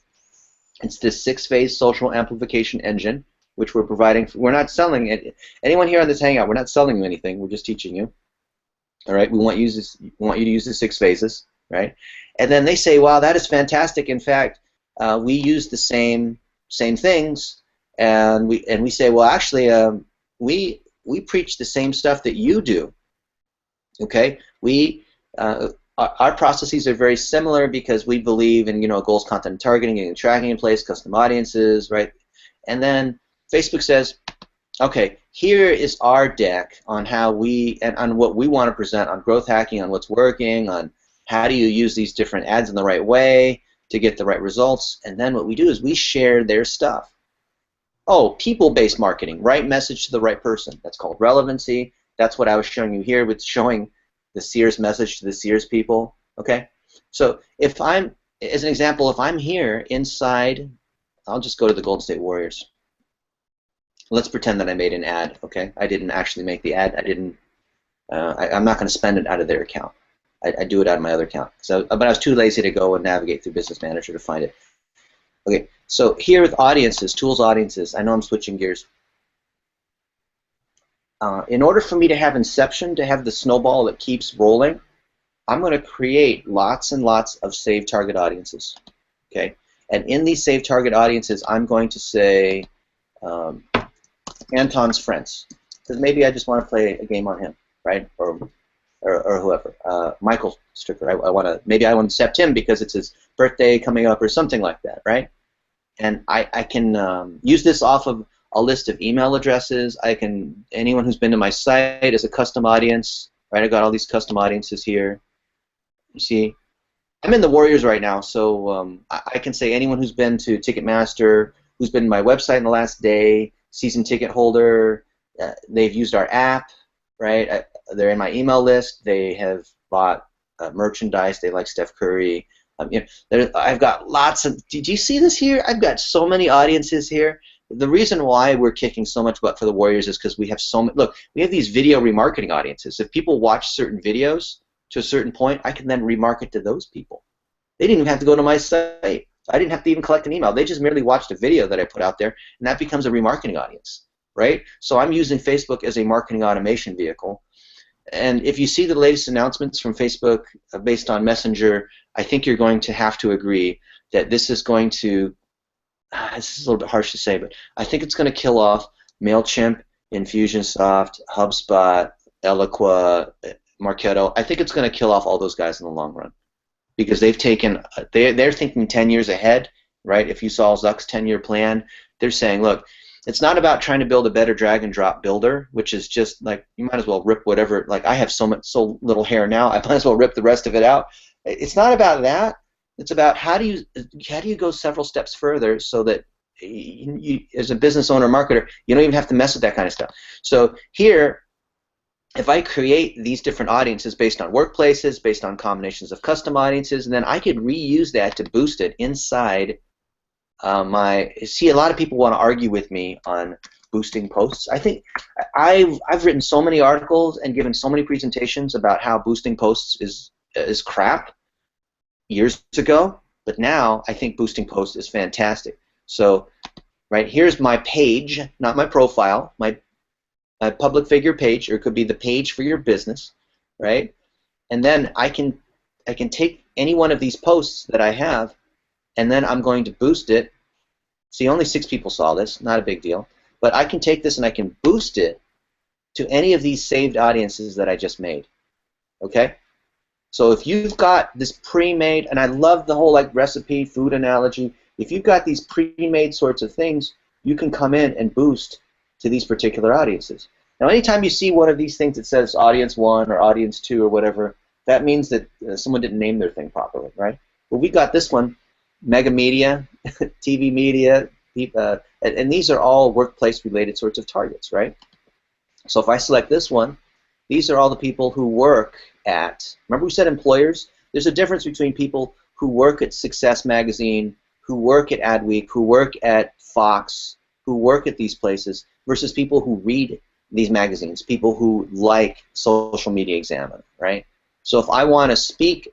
It's this 6-phase social amplification engine, which we're providing. We're not selling it. Anyone here on this Hangout, we're not selling you anything. We're just teaching you. All right. We want you to use the 6 phases, right? And then they say, "Wow, that is fantastic. In fact, we use the same things." And we say, "Well, actually, we preach the same stuff that you do." Okay. Our processes are very similar because we believe in goals, content, and targeting, and tracking in place, custom audiences, right? And then Facebook says, "Okay, here is our deck on how on what we want to present on growth hacking, on what's working, on how do you use these different ads in the right way to get the right results." And then what we do is we share their stuff. Oh, people-based marketing, right message to the right person. That's called relevancy. That's what I was showing you here with showing the Sears message to the Sears people. Okay, so as an example, if I'm here inside, I'll just go to the Golden State Warriors. Let's pretend that I made an ad. Okay, I didn't actually make the ad. I'm not going to spend it out of their account. I do it out of my other account. But I was too lazy to go and navigate through Business Manager to find it. Okay, so here with audiences, tools audiences, I know I'm switching gears. In order for me to have inception, to have the snowball that keeps rolling, I'm going to create lots and lots of saved target audiences. Okay, and in these saved target audiences, I'm going to say Anton's friends, because maybe I just want to play a game on him, right? Or whoever. Michael Stricker. Maybe I want to accept him because it's his birthday coming up or something like that, right? And I can use this off of a list of email addresses. Anyone who's been to my site as a custom audience, right? I got all these custom audiences here. You see, I'm in the Warriors right now, so I can say anyone who's been to Ticketmaster, who's been to my website in the last day, season ticket holder, they've used our app, right? They're in my email list. They have bought merchandise. They like Steph Curry. I've got lots of. Did you see this here? I've got so many audiences here. The reason why we're kicking so much butt for the Warriors is because we have so many. Look, we have these video remarketing audiences. If people watch certain videos to a certain point, I can then remarket to those people. They didn't even have to go to my site. I didn't have to even collect an email. They just merely watched a video that I put out there, and that becomes a remarketing audience, right? So I'm using Facebook as a marketing automation vehicle. And if you see the latest announcements from Facebook based on Messenger, I think you're going to have to agree that this is going to, this is a little bit harsh to say, but I think it's going to kill off MailChimp, Infusionsoft, HubSpot, Eloqua, Marketo. I think it's going to kill off all those guys in the long run because they're thinking 10 years ahead, right? If you saw Zuck's 10-year plan, they're saying, look, it's not about trying to build a better drag and drop builder, which is just like you might as well rip whatever. Like I have so little hair now, I might as well rip the rest of it out. It's not about that. It's about how do you go several steps further so that you, as a business owner, marketer, you don't even have to mess with that kind of stuff. So here, if I create these different audiences based on workplaces, based on combinations of custom audiences, and then I could reuse that to boost it inside see, a lot of people want to argue with me on boosting posts. I think I've written so many articles and given so many presentations about how boosting posts is crap years ago, but now I think boosting posts is fantastic. So, right, here's my page, not my profile, my public figure page, or it could be the page for your business, right? And then I can take any one of these posts that I have and then I'm going to boost it. See, only 6 people saw this, not a big deal. But I can take this and I can boost it to any of these saved audiences that I just made. Okay? So if you've got this pre-made, and I love the whole like recipe, food analogy, if you've got these pre-made sorts of things, you can come in and boost to these particular audiences. Now, anytime you see one of these things that says audience 1 or audience 2 or whatever, that means that someone didn't name their thing properly, right? But we got this one, mega media, TV media, and these are all workplace-related sorts of targets, right? So if I select this one, these are all the people who work at, remember we said employers? There's a difference between people who work at Success Magazine, who work at Adweek, who work at Fox, who work at these places, versus people who read these magazines, people who like Social Media Examiner, right? So if I want to speak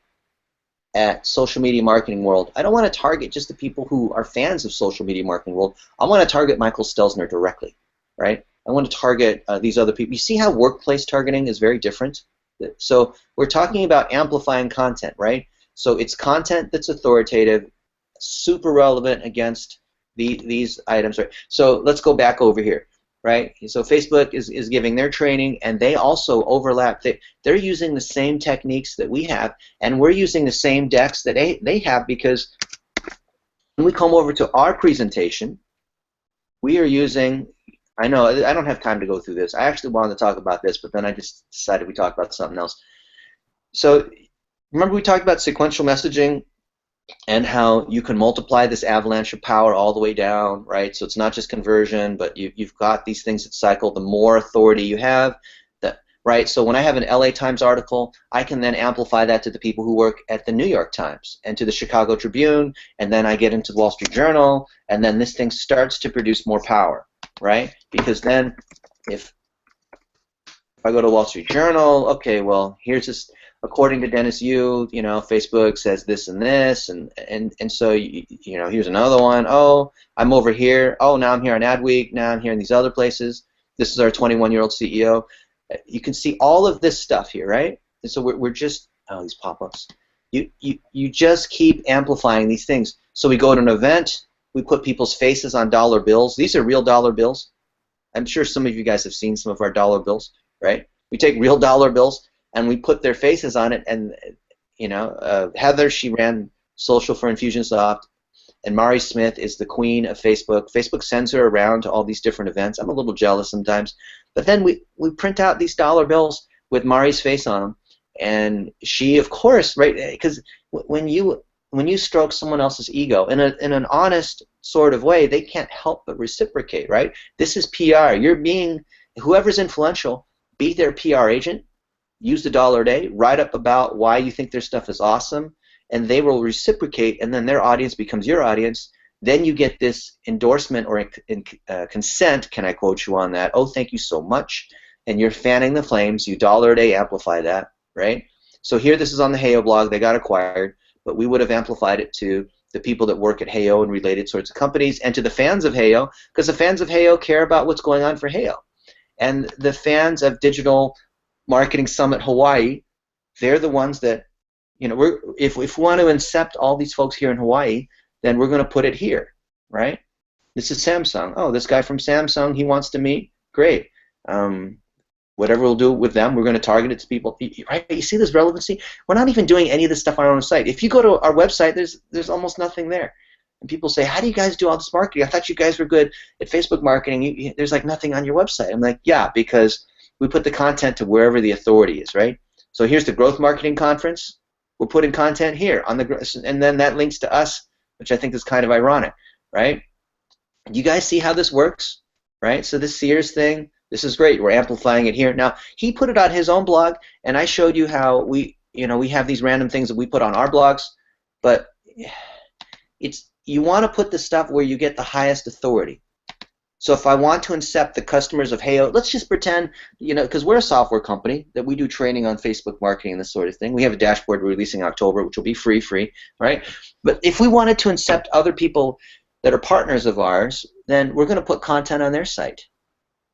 at Social Media Marketing World, I don't want to target just the people who are fans of Social Media Marketing World. I want to target Michael Stelzner directly, right? I want to target these other people. You see how workplace targeting is very different? So we're talking about amplifying content, right? So it's content that's authoritative, super relevant against these items, right? So let's go back over here, right? So Facebook is giving their training, and they also overlap. They're using the same techniques that we have, and we're using the same decks that they have, because when we come over to our presentation, we are using, I know I don't have time to go through this. I actually wanted to talk about this, but then I just decided we talked about something else. So remember we talked about sequential messaging and how you can multiply this avalanche of power all the way down, right? So it's not just conversion, but you've got these things that cycle. The more authority you have, right? So when I have an LA Times article, I can then amplify that to the people who work at the New York Times and to the Chicago Tribune, and then I get into the Wall Street Journal, and then this thing starts to produce more power, right? Because then if I go to Wall Street Journal, okay, well, here's this, according to Dennis Yu, you know, Facebook says this and this, and so, you know, here's another one. Oh, I'm over here. Oh, now I'm here on Adweek. Now I'm here in these other places. This is our 21-year-old CEO. You can see all of this stuff here, right? And so we're just, oh, these pop-ups. You just keep amplifying these things. So we go to an event. We put people's faces on dollar bills. These are real dollar bills. I'm sure some of you guys have seen some of our dollar bills, right? We take real dollar bills and we put their faces on it, and you know, Heather, she ran social for Infusionsoft, and Mari Smith is the queen of Facebook. Facebook sends her around to all these different events. I'm a little jealous sometimes, but then we print out these dollar bills with Mari's face on them, and she, of course, right? Because when you stroke someone else's ego in an honest sort of way, they can't help but reciprocate, right? This is PR. You're being, whoever's influential, be their PR agent. Use the dollar a day, write up about why you think their stuff is awesome, and they will reciprocate, and then their audience becomes your audience. Then you get this endorsement or consent, can I quote you on that? Oh, thank you so much. And you're fanning the flames. You dollar a day amplify that, right? So here, this is on the Heyo blog. They got acquired, but we would have amplified it to the people that work at Heyo and related sorts of companies, and to the fans of Heyo, because the fans of Heyo care about what's going on for Heyo. And the fans of Digital Marketing Summit Hawaii, they're the ones that, you know, if we want to incept all these folks here in Hawaii, then we're going to put it here, right? This is Samsung. Oh, this guy from Samsung, he wants to meet. Great. Whatever we'll do with them, we're going to target it to people. Right? You see this relevancy? We're not even doing any of this stuff on our own site. If you go to our website, there's almost nothing there. And people say, how do you guys do all this marketing? I thought you guys were good at Facebook marketing. There's like nothing on your website. I'm like, yeah, because we put the content to wherever the authority is, right? So here's the Growth Marketing Conference. We're putting content here on the, and then that links to us, which I think is kind of ironic, right? You guys see how this works, right? So this Sears thing, this is great. We're amplifying it here. Now, he put it on his own blog, and I showed you how we have these random things that we put on our blogs, but you want to put the stuff where you get the highest authority. So if I want to incept the customers of Heyo, let's just pretend, because we're a software company, that we do training on Facebook marketing and this sort of thing. We have a dashboard we're releasing in October, which will be free, right? But if we wanted to incept other people that are partners of ours, then we're going to put content on their site.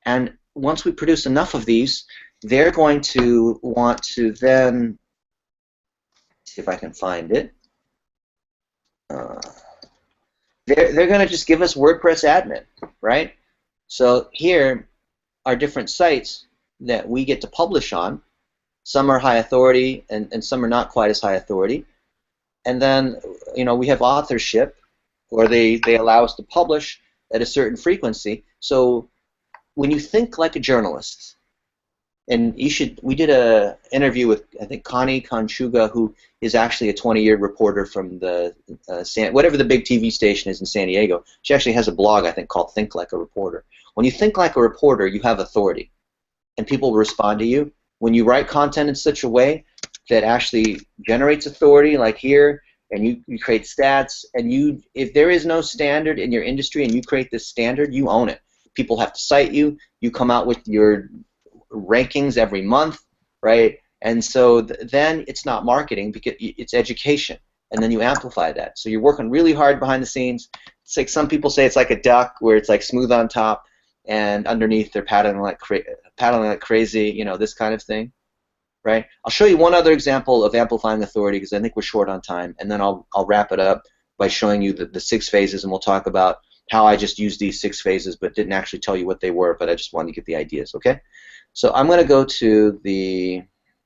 And once we produce enough of these, they're going to want to then, see if I can find it. they're going to just give us WordPress admin, right? So here are different sites that we get to publish on. Some are high authority, and some are not quite as high authority. And then, we have authorship, or they allow us to publish at a certain frequency. So when you think like a journalist, and we did a interview with, I think, Connie Conchuga, who is actually a 20-year reporter from the whatever the big TV station is in San Diego. She actually has a blog, I think, called Think Like a Reporter. When you think like a reporter, you have authority, and people will respond to you. When you write content in such a way that actually generates authority, like here, and you create stats, and if there is no standard in your industry and you create this standard, you own it. People have to cite you. You come out with your rankings every month, right? And so then it's not marketing, because it's education, and then you amplify that. So you're working really hard behind the scenes. It's like some people say it's like a duck, where it's like smooth on top, and underneath they're paddling like crazy, this kind of thing, right? I'll show you one other example of amplifying authority, because I think we're short on time, and then I'll wrap it up by showing you the 6 phases, and we'll talk about how I just used these 6 phases but didn't actually tell you what they were, but I just wanted to get the ideas, okay? So I'm going to go to the,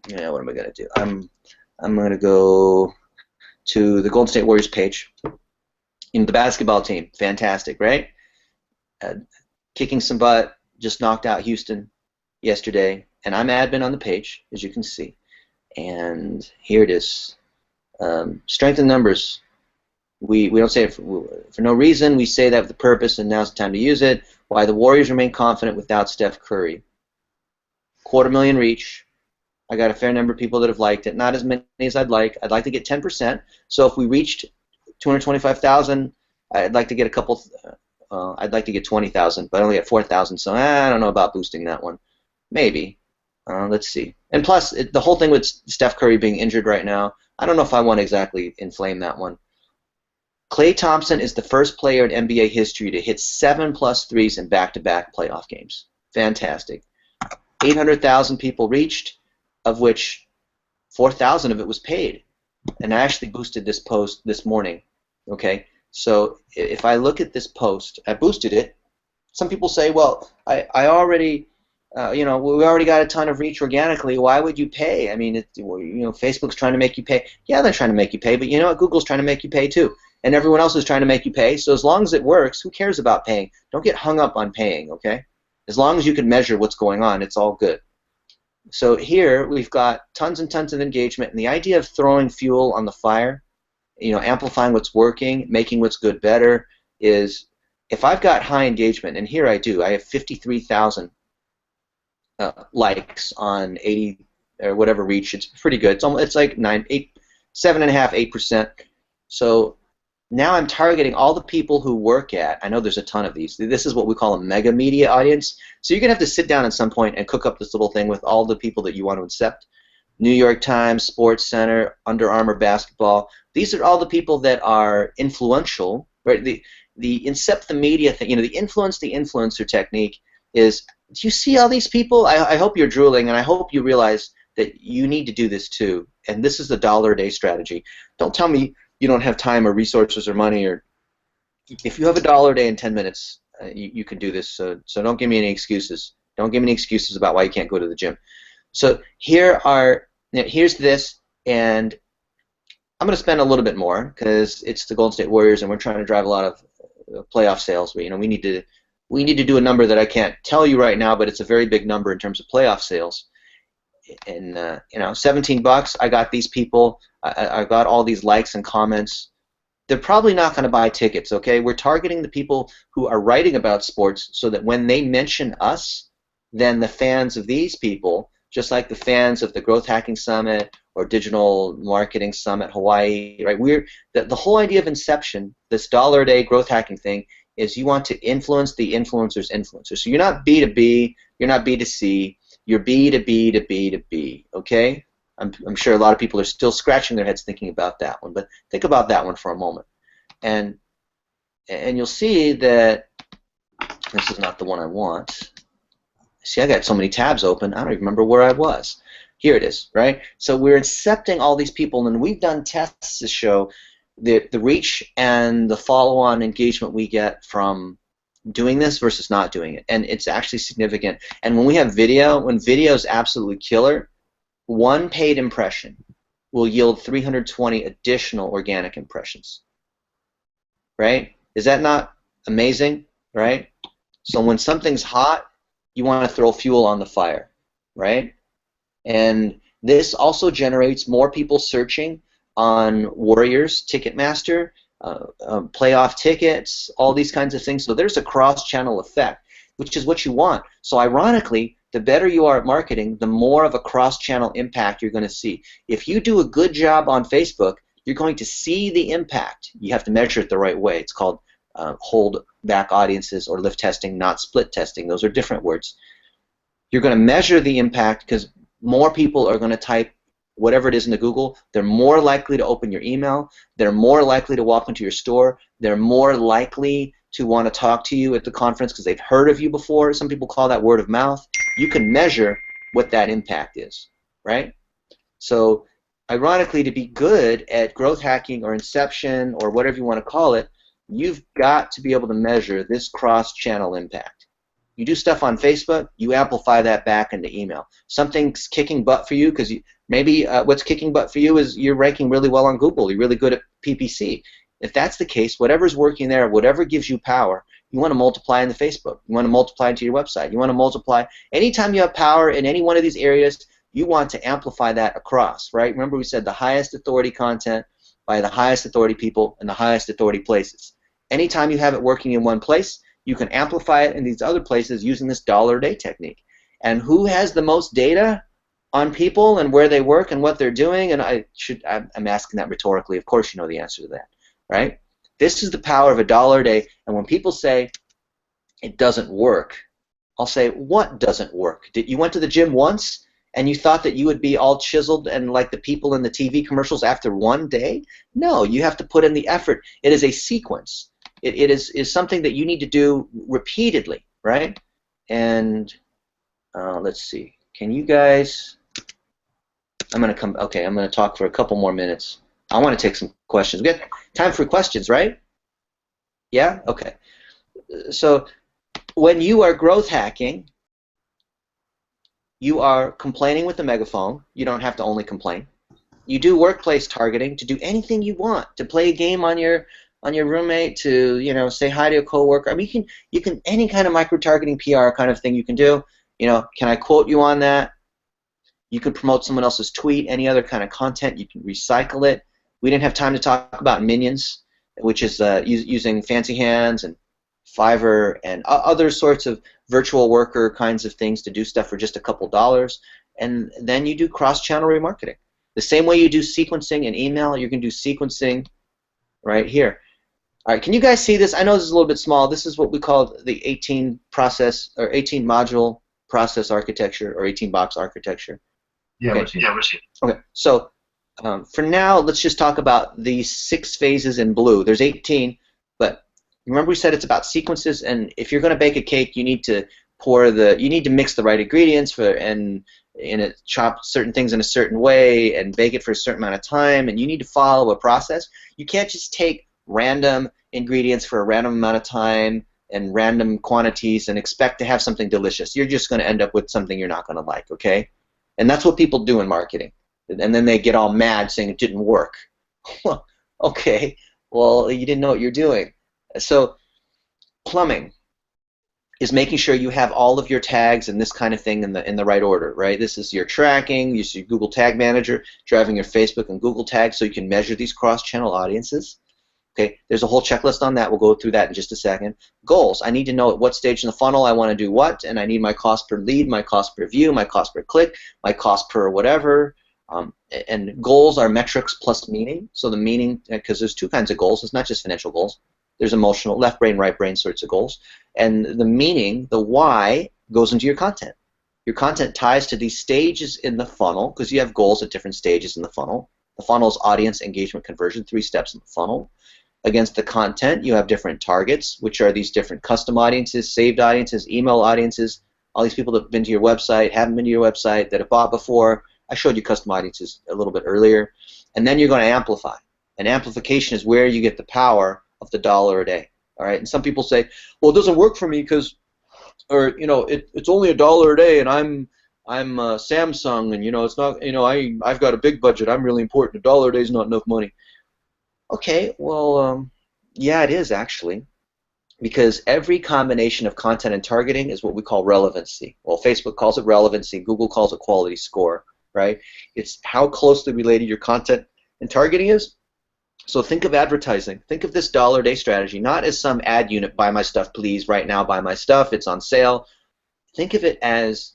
what am I going to do? I'm going to go to the Golden State Warriors page. The basketball team, fantastic, right? Kicking some butt, just knocked out Houston yesterday, and I'm admin on the page, as you can see. And here it is. Strength in numbers. We don't say it for no reason. We say that with the purpose, and now's the time to use it. Why the Warriors remain confident without Steph Curry. 250,000 reach. I got a fair number of people that have liked it. Not as many as I'd like. I'd like to get 10%. So if we reached 225,000, I'd like to get a couple. I'd like to get 20,000, but I only got 4,000. So I don't know about boosting that one. Maybe. Let's see. And plus, the whole thing with Steph Curry being injured right now, I don't know if I want to exactly inflame that one. Klay Thompson is the first player in NBA history to hit 7+ threes in back-to-back playoff games. Fantastic. 800,000 people reached, of which 4,000 of it was paid. And I actually boosted this post this morning. Okay, so if I look at this post, I boosted it. Some people say, well, I already, we already got a ton of reach organically. Why would you pay? I mean, Facebook's trying to make you pay. Yeah, they're trying to make you pay, but you know what? Google's trying to make you pay too. And everyone else is trying to make you pay. So as long as it works, who cares about paying? Don't get hung up on paying, okay? As long as you can measure what's going on, it's all good. So here we've got tons and tons of engagement, and the idea of throwing fuel on the fire, amplifying what's working, making what's good better, is if I've got high engagement, and here I do, I have 53,000 likes on 80 or whatever reach. It's pretty good. It's like 7.5%, 8%. So now I'm targeting all the people who work at, I know there's a ton of these. This is what we call a mega media audience. So you're going to have to sit down at some point and cook up this little thing with all the people that you want to accept. New York Times, Sports Center, Under Armour basketball. These are all the people that are influential, right? The incept the media thing, the influence the influencer technique is, do you see all these people? I hope you're drooling, and I hope you realize that you need to do this too. And this is the $1-a-day strategy. Don't tell me you don't have time or resources or money, or if you have $1 a day in 10 minutes, you can do this. So don't give me any excuses. Don't give me any excuses about why you can't go to the gym. So here's this, and I'm going to spend a little bit more because it's the Golden State Warriors, and we're trying to drive a lot of playoff sales. We need to do a number that I can't tell you right now, but it's a very big number in terms of playoff sales. And $17. I got these people. I got all these likes and comments. They're probably not going to buy tickets. Okay, we're targeting the people who are writing about sports, so that when they mention us, then the fans of these people, just like the fans of the Growth Hacking Summit or Digital Marketing Summit Hawaii, right? The whole idea of inception, this $1-a-day growth hacking thing, is you want to influence the influencer's influencer. So you're not B2B, you're not B2C. You're B to B to B to B, okay? I'm sure a lot of people are still scratching their heads thinking about that one, but think about that one for a moment. And you'll see that this is not the one I want. See, I got so many tabs open, I don't even remember where I was. Here it is, right? So we're incepting all these people, and we've done tests to show the reach and the follow-on engagement we get from doing this versus not doing it, and it's actually significant. And when we have video, when video is absolutely killer, one paid impression will yield 320 additional organic impressions. Right? Is that not amazing? Right? So when something's hot, you want to throw fuel on the fire, right? And this also generates more people searching on Warriors, Ticketmaster, playoff tickets, all these kinds of things. So there's a cross-channel effect, which is what you want. So ironically, the better you are at marketing, the more of a cross-channel impact you're going to see. If you do a good job on Facebook, you're going to see the impact. You have to measure it the right way. It's called hold back audiences or lift testing, not split testing. Those are different words. You're going to measure the impact because more people are going to type whatever it is into Google. They're more likely to open your email. They're more likely to walk into your store. They're more likely to want to talk to you at the conference because they've heard of you before. Some people call that word of mouth. You can measure what that impact is, right? So ironically, to be good at growth hacking or inception or whatever you want to call it, you've got to be able to measure this cross-channel impact. You do stuff on Facebook, you amplify that back into email. Something's kicking butt for you because maybe what's kicking butt for you is you're ranking really well on Google. You're really good at PPC. If that's the case, whatever's working there, whatever gives you power, you want to multiply into Facebook. You want to multiply into your website. You want to multiply. Anytime you have power in any one of these areas, you want to amplify that across, right? Remember we said the highest authority content by the highest authority people in the highest authority places. Anytime you have it working in one place, you can amplify it in these other places using this dollar-a-day technique. And who has the most data on people and where they work and what they're doing? And I'm asking that rhetorically. Of course you know the answer to that, right? This is the power of a dollar a day. And when people say it doesn't work, I'll say, what doesn't work? You went to the gym once and you thought that you would be all chiseled and like the people in the TV commercials after one day? No, you have to put in the effort. It is a sequence. It is something that you need to do repeatedly, right? And let's see. Can you guys? I'm going to talk for a couple more minutes. I want to take some questions. We got time for questions, right? Yeah? Okay. So when you are growth hacking, you are complaining with the megaphone. You don't have to only complain. You do workplace targeting to do anything you want, to play a game on your roommate, to say hi to a coworker. I mean, you can any kind of micro-targeting PR kind of thing you can do. Can I quote you on that? You can promote someone else's tweet, any other kind of content. You can recycle it. We didn't have time to talk about Minions, which is using Fancy Hands and Fiverr and other sorts of virtual worker kinds of things to do stuff for just a couple dollars. And then you do cross-channel remarketing. The same way you do sequencing in email, you can do sequencing right here. All right, can you guys see this? I know this is a little bit small. This is what we call the 18 module process architecture or 18 box architecture. Yeah, okay. we're seeing. Okay, so for now, let's just talk about these 6 phases in blue. There's 18, but remember we said it's about sequences, and if you're going to bake a cake, you need to mix the right ingredients and chop certain things in a certain way and bake it for a certain amount of time, and you need to follow a process. You can't just take random ingredients for a random amount of time and random quantities and expect to have something delicious. You're just going to end up with something you're not going to like, okay? And that's what people do in marketing. And then they get all mad saying it didn't work. Okay, well, you didn't know what you're doing. So plumbing is making sure you have all of your tags and this kind of thing in the right order, right? This is your tracking, use your Google Tag Manager, driving your Facebook and Google tags so you can measure these cross-channel audiences. Okay, there's a whole checklist on that. We'll go through that in just a second. Goals. I need to know at what stage in the funnel I want to do what, and I need my cost per lead, my cost per view, my cost per click, my cost per whatever. And goals are metrics plus meaning. So the meaning, because there's 2 kinds of goals. It's not just financial goals. There's emotional, left brain, right brain sorts of goals. And the meaning, the why, goes into your content. Your content ties to these stages in the funnel because you have goals at different stages in the funnel. The funnel is audience, engagement, conversion, 3 steps in the funnel. Against the content, you have different targets, which are these different custom audiences, saved audiences, email audiences, all these people that have been to your website, haven't been to your website, that have bought before. I showed you custom audiences a little bit earlier. And then you're going to amplify. And amplification is where you get the power of the dollar a day. All right. And some people say, well, it doesn't work for me because, or it's only $1 a day, and I'm Samsung, and it's not, I've got a big budget. I'm really important. $1 a day is not enough money. Okay. Well, yeah, it is actually. Because every combination of content and targeting is what we call relevancy. Well, Facebook calls it relevancy. Google calls it quality score, right? It's how closely related your content and targeting is. So think of advertising. Think of this $1 a day strategy not as some ad unit, buy my stuff, please, right now, buy my stuff, it's on sale. Think of it as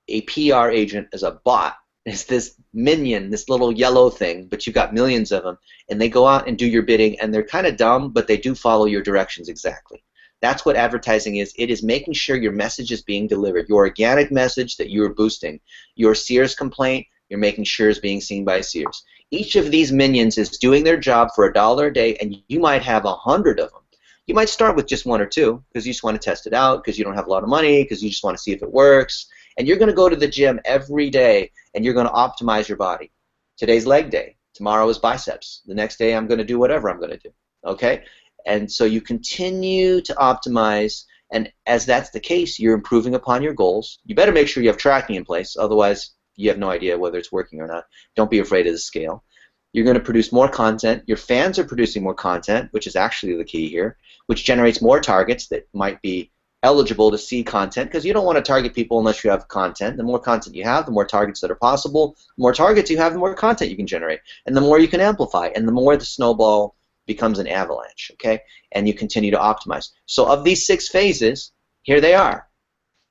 a PR agent, as a bot. It's this minion, this little yellow thing, but you've got millions of them, and they go out and do your bidding, and they're kind of dumb, but they do follow your directions exactly. That's what advertising is. It is making sure your message is being delivered. Your organic message that you're boosting. Your Sears complaint, you're making sure is being seen by Sears. Each of these minions is doing their job for $1 a day, and you might have 100 of them. You might start with just 1 or 2 because you just want to test it out, because you don't have a lot of money, because you just want to see if it works. And you're going to go to the gym every day, and you're going to optimize your body. Today's leg day. Tomorrow is biceps. The next day I'm going to do whatever I'm going to do. Okay? And so you continue to optimize, and as that's the case, you're improving upon your goals. You better make sure you have tracking in place, otherwise you have no idea whether it's working or not. Don't be afraid of the scale. You're going to produce more content. Your fans are producing more content, which is actually the key here, which generates more targets that might be eligible to see content, because you don't want to target people unless you have content. The more content you have, the more targets that are possible. The more targets you have, the more content you can generate, and the more you can amplify, and the more the snowball becomes an avalanche, okay? And you continue to optimize. So of these 6 phases, here they are.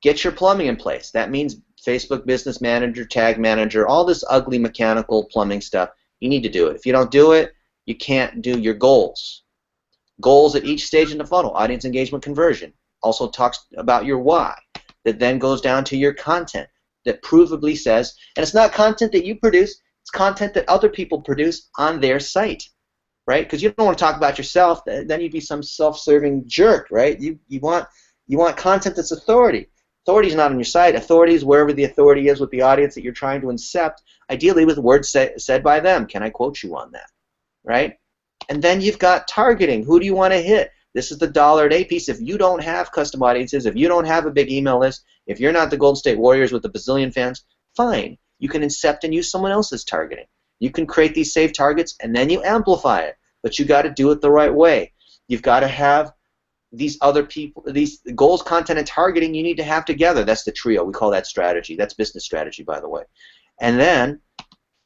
Get your plumbing in place. That means Facebook Business Manager, Tag Manager, all this ugly mechanical plumbing stuff. You need to do it. If you don't do it, you can't do your goals. Goals at each stage in the funnel. Audience engagement, conversion. Also talks about your why, that then goes down to your content that provably says, and it's not content that you produce, it's content that other people produce on their site, right? Because you don't want to talk about yourself, then you'd be some self-serving jerk, right? You want content that's authority. Authority is not on your site. Authority is wherever the authority is with the audience that you're trying to incept, ideally with words said by them. Can I quote you on that, right? And then you've got targeting. Who do you want to hit? This is the $1 a day piece. If you don't have custom audiences, if you don't have a big email list, if you're not the Golden State Warriors with a bazillion fans, fine. You can incept and use someone else's targeting. You can create these saved targets and then you amplify it. But you got to do it the right way. You've got to have these other people, these goals, content, and targeting you need to have together. That's the trio. We call that strategy. That's business strategy, by the way. And then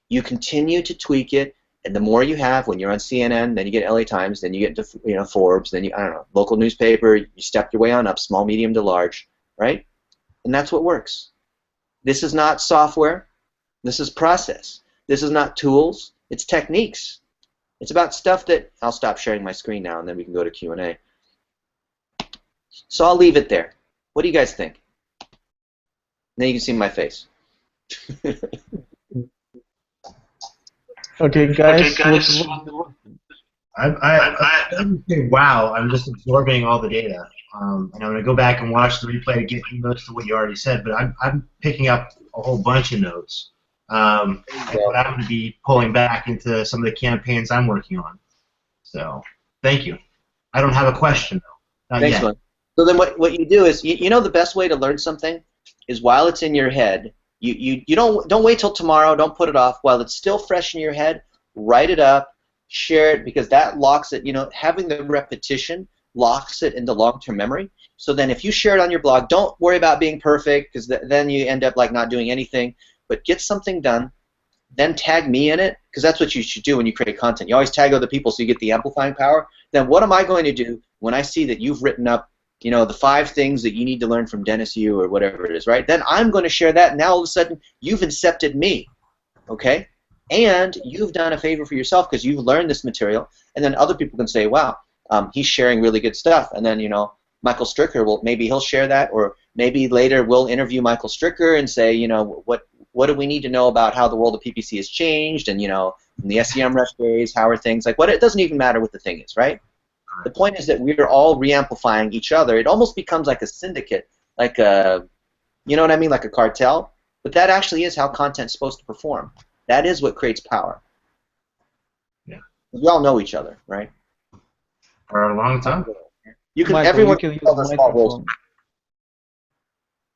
you continue to tweak it. And the more you have, when you're on CNN, then you get LA Times, then you get into Forbes, then you, I don't know, local newspaper, you step your way on up, small, medium to large, right? And that's what works. This is not software. This is process. This is not tools. It's techniques. It's about stuff that, I'll stop sharing my screen now, and then we can go to Q&A. So I'll leave it there. What do you guys think? Then you can see my face. Okay, guys. Wow, I'm just absorbing all the data, and I'm going to go back and watch the replay to get notes to what you already said. But I'm picking up a whole bunch of notes, and what I'm going to be pulling back into some of the campaigns I'm working on. So, thank you. I don't have a question though. Not Thanks, yet. man. So then what you do is, you know, the best way to learn something is while it's in your head. You don't wait till tomorrow. Don't put it off. While it's still fresh in your head, write it up, share it, because that locks it. You know, having the repetition locks it into long-term memory. So then, if you share it on your blog, don't worry about being perfect, because then you end up like not doing anything. But get something done, then tag me in it, because that's what you should do when you create content. You always tag other people so you get the amplifying power. Then what am I going to do when I see that you've written up, you know, the 5 things that you need to learn from Dennis Yu or whatever it is, right? Then I'm going to share that, and now all of a sudden you've incepted me, okay? And you've done a favor for yourself because you've learned this material, and then other people can say, wow, he's sharing really good stuff. And then, you know, Michael Stricker, well, maybe he'll share that, or maybe later we'll interview Michael Stricker and say, you know, what do we need to know about how the world of PPC has changed, and, you know, in the SEM rush days, how are things, like, what, it doesn't even matter what the thing is, right? The point is that we're all re-amplifying each other. It almost becomes like a syndicate, like a, you know what I mean, like a cartel. But that actually is how content's supposed to perform. That is what creates power. Yeah. We all know each other, right? For a long time. You can. Michael, Everyone you can can use tell their small roles. microphone.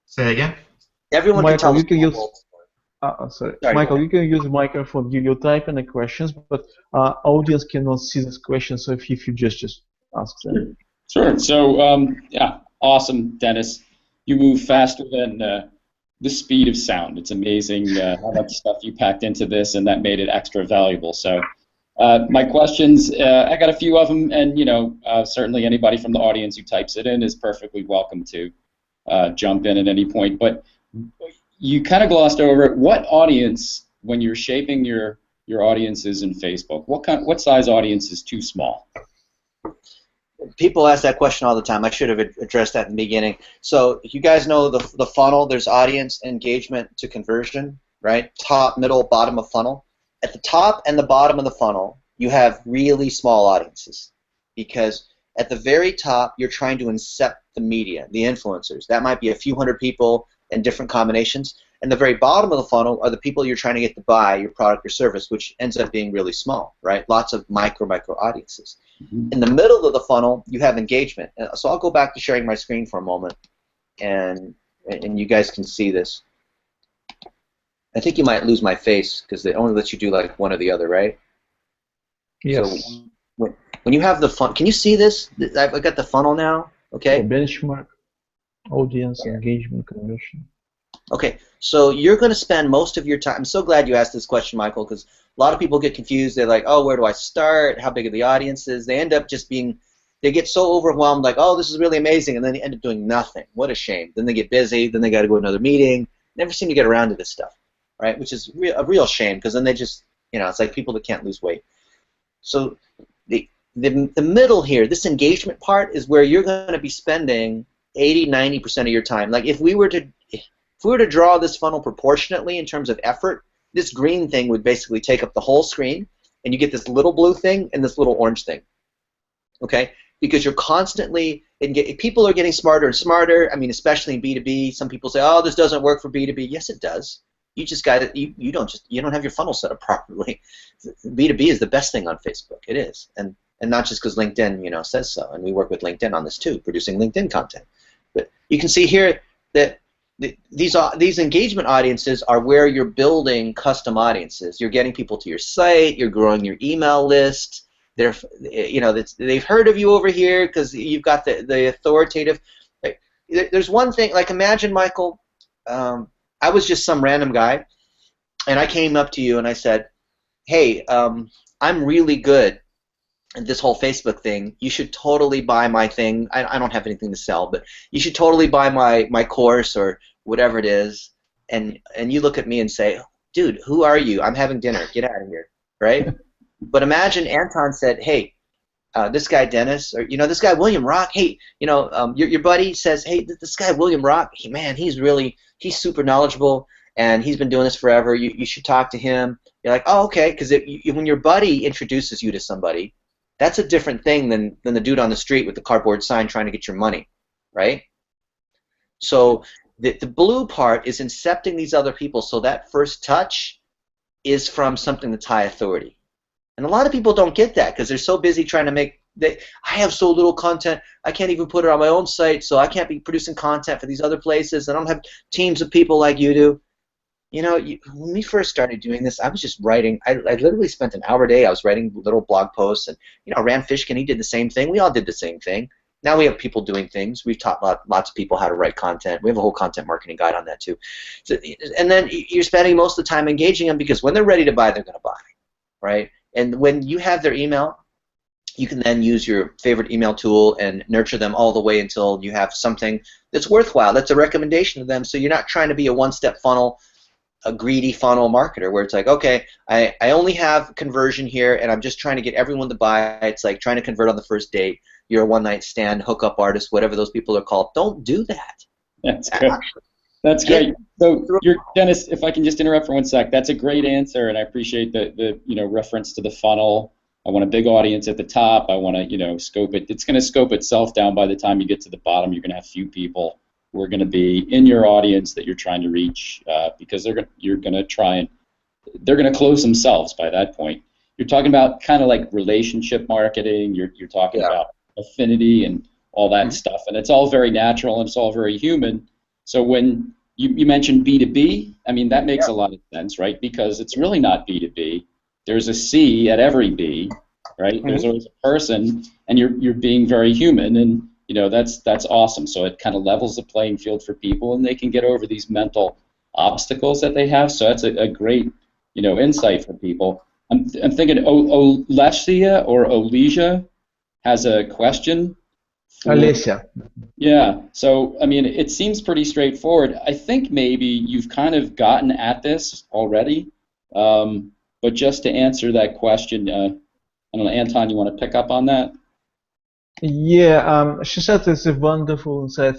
Say that again. Everyone can tell Michael, the you can small use. roles. Sorry, Sorry, go Michael, ahead. you can use the microphone. You type in the questions, but audience cannot see this question. So if you just ask them. Sure. So, yeah, awesome, Dennis. You move faster than the speed of sound. It's amazing how much stuff you packed into this, and that made it extra valuable. So, my questions, I got a few of them, and certainly anybody from the audience who types it in is perfectly welcome to jump in at any point. But you kind of glossed over it. What audience, when you're shaping your audiences in Facebook, what size audience is too small? People ask that question all the time. I should have addressed that in the beginning. So you guys know the funnel. There's audience, engagement to conversion, right? Top, middle, bottom of funnel. At the top and the bottom of the funnel, you have really small audiences because at the very top, you're trying to incept the media, the influencers. That might be a few hundred people in different combinations. And the very bottom of the funnel are the people you're trying to get to buy your product or service, which ends up being really small, right? Lots of micro audiences. In the middle of the funnel, you have engagement. So I'll go back to sharing my screen for a moment, and you guys can see this. I think you might lose my face because they only let you do like one or the other, right? Yes. So when you have the funnel, can you see this? I've got the funnel now. Okay. So benchmark, audience, engagement, conversion. Okay, so you're going to spend most of your time. I'm so glad you asked this question, Michael, because a lot of people get confused. They're like, oh, where do I start? How big are the audiences? They end up just being, they get so overwhelmed, like, oh, this is really amazing, and then they end up doing nothing. What a shame. Then they get busy. Then they got to go to another meeting. Never seem to get around to this stuff, right? Which is a real shame because then they just, it's like people that can't lose weight. So the middle here, this engagement part, is where you're going to be spending 80–90% of your time. Like if we were to draw this funnel proportionately in terms of effort, this green thing would basically take up the whole screen, and you get this little blue thing and this little orange thing. Okay? Because you're constantly, people are getting smarter and smarter. I mean, especially in B2B. Some people say, oh, this doesn't work for B2B. Yes, it does. You just got it. You don't have your funnel set up properly. B2B is the best thing on Facebook. It is, and not just because LinkedIn, says so. And we work with LinkedIn on this too, producing LinkedIn content. But you can see here that these engagement audiences are where you're building custom audiences. You're getting people to your site. You're growing your email list. They've heard of you over here because you've got the authoritative. Like, there's one thing. Like imagine, Michael, I was just some random guy, and I came up to you and I said, "Hey, I'm really good at this whole Facebook thing. You should totally buy my thing. I don't have anything to sell, but you should totally buy my course or whatever it is." And you look at me and say, "Dude, who are you? I'm having dinner. Get out of here." Right? But imagine Anton said, "Hey, this guy Dennis, or this guy William Rock. Hey, your buddy says, hey, this guy William Rock. Man, he's super knowledgeable, and he's been doing this forever. You should talk to him." You're like, "Oh, okay," because when your buddy introduces you to somebody, that's a different thing than the dude on the street with the cardboard sign trying to get your money, right? So the blue part is incepting these other people, so that first touch is from something that's high authority. And a lot of people don't get that because they're so busy trying to I have so little content, I can't even put it on my own site, so I can't be producing content for these other places. I don't have teams of people like you do. When we first started doing this, I was just writing. I literally spent an hour a day. I was writing little blog posts, and Rand Fishkin, he did the same thing. We all did the same thing. Now we have people doing things. We've taught lots of people how to write content. We have a whole content marketing guide on that too. So, and then you're spending most of the time engaging them because when they're ready to buy, they're going to buy, right? And when you have their email, you can then use your favorite email tool and nurture them all the way until you have something that's worthwhile. That's a recommendation to them. So you're not trying to be a one-step funnel, a greedy funnel marketer where it's like, okay, I only have conversion here and I'm just trying to get everyone to buy. It's like trying to convert on the first date. You're a one-night stand, hookup artist, whatever those people are called. Don't do that. That's good. That's great. So, Dennis, if I can just interrupt for 1 sec, that's a great answer, and I appreciate the reference to the funnel. I want a big audience at the top. I want to scope it. It's going to scope itself down by the time you get to the bottom. You're going to have few people who are going to be in your audience that you're trying to reach because they're going to close themselves by that point. you're talking about kind of like relationship marketing. You're talking about affinity and all that stuff, and it's all very natural and it's all very human. So when you mentioned B2B, I mean that makes a lot of sense, right? Because it's really not B2B. There's a C at every B, right? There's always a person, and you're being very human, and you know that's awesome. So it kind of levels the playing field for people, and they can get over these mental obstacles that they have. So that's a great insight for people. I'm thinking Olesia or Olesia has a question. Alessia. Yeah, so I mean, it seems pretty straightforward. I think maybe you've kind of gotten at this already, but just to answer that question, I don't know, Anton, you want to pick up on that? Yeah, she said it's a wonderful insight.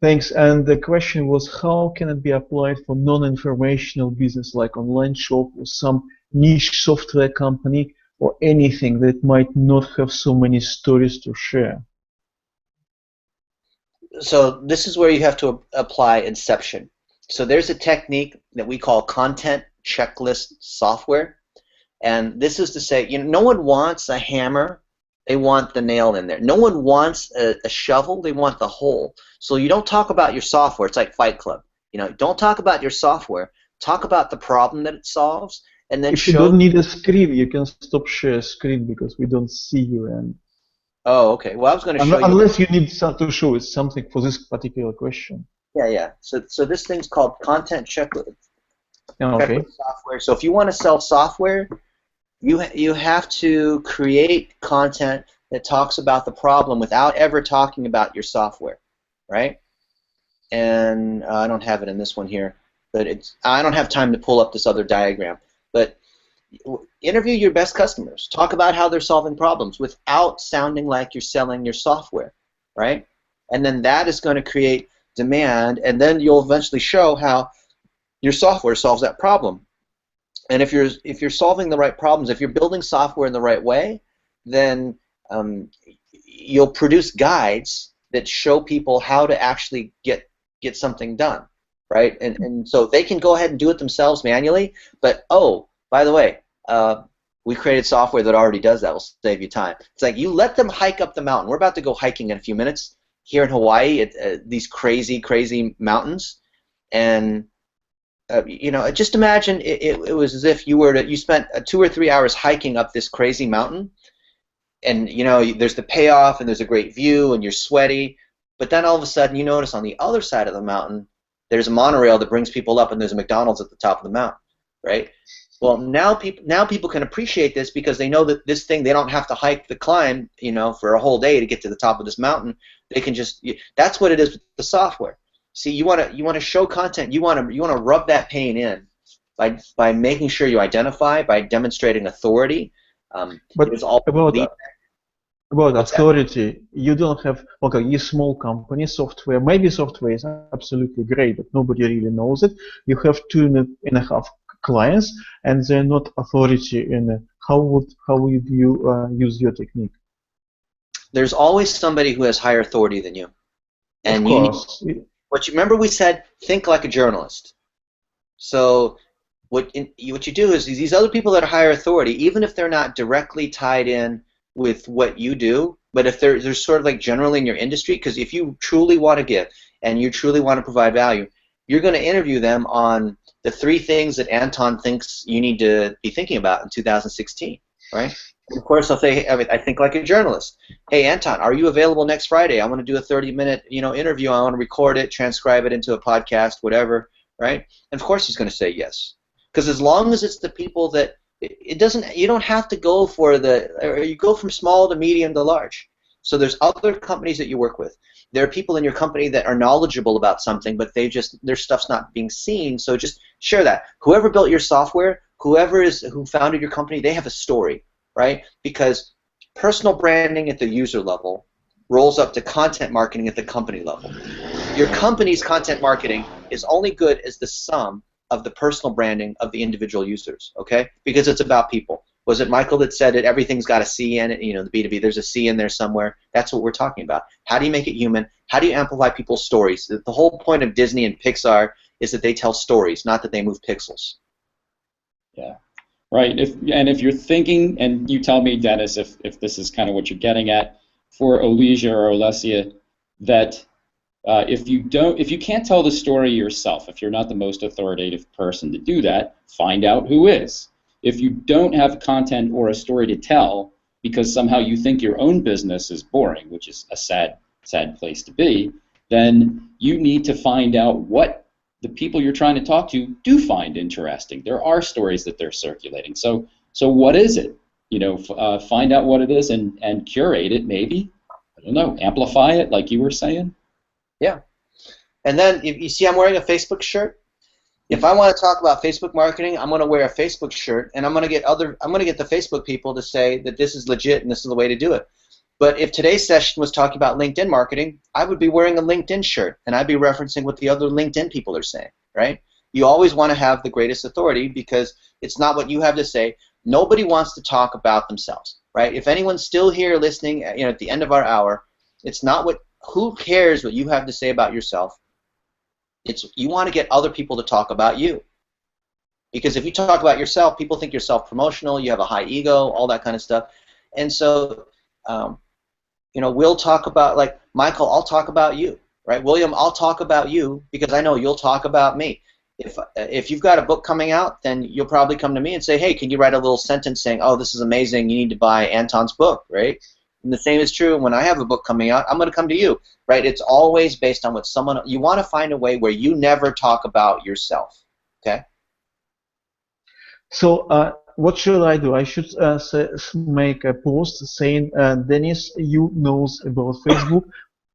Thanks. And the question was, how can it be applied for non-informational business like online shop or some niche software company or anything that might not have so many stories to share? So this is where you have to apply inception. So there's a technique that we call content checklist software, and this is to say, no one wants a hammer, they want the nail in there. No one wants a shovel, they want the hole. So you don't talk about your software. It's like Fight Club. Don't talk about your software. Talk about the problem that it solves, and then if you don't need a screen, you can stop share screen because we don't see you. And oh, okay. Well, I was going to show you. Unless you need to show us something for this particular question. Yeah. So this thing's called content checklist. Okay. Checklist software. So if you want to sell software, you have to create content that talks about the problem without ever talking about your software, right? And I don't have it in this one here, but I don't have time to pull up this other diagram. But interview your best customers. Talk about how they're solving problems without sounding like you're selling your software, right? And then that is going to create demand, and then you'll eventually show how your software solves that problem. And if you're solving the right problems, if you're building software in the right way, then you'll produce guides that show people how to actually get something done, right? And so they can go ahead and do it themselves manually, but oh, by the way, we created software that already does that. Will save you time. It's like you let them hike up the mountain. We're about to go hiking in a few minutes here in Hawaii at these crazy mountains, and just imagine it was as if you spent 2 or 3 hours hiking up this crazy mountain, and there's the payoff and there's a great view and you're sweaty, but then all of a sudden you notice on the other side of the mountain there's a monorail that brings people up and there's a McDonald's at the top of the mountain, right? Well, now people can appreciate this because they know that this thing, they don't have to hike the climb, for a whole day to get to the top of this mountain. They can just, that's what it is with the software. See, you want to show content. You want to rub that pain in by making sure you identify, by demonstrating authority. But about authority, you don't have, okay, you small company, software, maybe software is absolutely great, but nobody really knows it. You have 2.5 clients, and they're not authority in it. How would you use your technique? There's always somebody who has higher authority than you. And of course. Remember we said, think like a journalist. So what you do is these other people that are higher authority, even if they're not directly tied in with what you do, but if they're sort of like generally in your industry, because if you truly want to give and you truly want to provide value, you're going to interview them on the 3 things that Anton thinks you need to be thinking about in 2016, right? And of course, I think like a journalist. Hey, Anton, are you available next Friday? I want to do a 30-minute, interview. I want to record it, transcribe it into a podcast, whatever, right? And of course, he's going to say yes, because as long as it's the people that you don't have to go for you go from small to medium to large. So there's other companies that you work with. There are people in your company that are knowledgeable about something, but their stuff's not being seen. So just share that. Whoever built your software, who founded your company, they have a story, right? Because personal branding at the user level rolls up to content marketing at the company level. Your company's content marketing is only good as the sum of the personal branding of the individual users, okay? Because it's about people. Was it Michael that said it? Everything's got a C in it, the B2B, there's a C in there somewhere. That's what we're talking about. How do you make it human? How do you amplify people's stories? The whole point of Disney and Pixar is that they tell stories, not that they move pixels. Yeah. Right. If you're thinking, and you tell me, Dennis, if this is kind of what you're getting at for Olesia or Olesia, that if you can't tell the story yourself, if you're not the most authoritative person to do that, find out who is. If you don't have content or a story to tell because somehow you think your own business is boring, which is a sad place to be, then you need to find out what the people you're trying to talk to do find interesting. There are stories that they're circulating. So what is it? Find out what it is and curate it, maybe. I don't know, amplify it, like you were saying. Yeah. And then you see I'm wearing a Facebook shirt. If I want to talk about Facebook marketing, I'm going to wear a Facebook shirt, and I'm going to get the Facebook people to say that this is legit and this is the way to do it. But if today's session was talking about LinkedIn marketing, I would be wearing a LinkedIn shirt, and I'd be referencing what the other LinkedIn people are saying, right? You always want to have the greatest authority because it's not what you have to say. Nobody wants to talk about themselves, right? If anyone's still here listening, at the end of our hour, it's not who cares what you have to say about yourself. You want to get other people to talk about you. Because if you talk about yourself, people think you're self-promotional, you have a high ego, all that kind of stuff. And so we'll talk about, like, Michael, I'll talk about you, right? William, I'll talk about you because I know you'll talk about me. If you've got a book coming out, then you'll probably come to me and say, hey, can you write a little sentence saying, oh, this is amazing, you need to buy Anton's book, right? And the same is true when I have a book coming out, I'm going to come to you, right? It's always based on what you want to find a way where you never talk about yourself, okay? So what should I do? I should make a post saying, Dennis, you knows about Facebook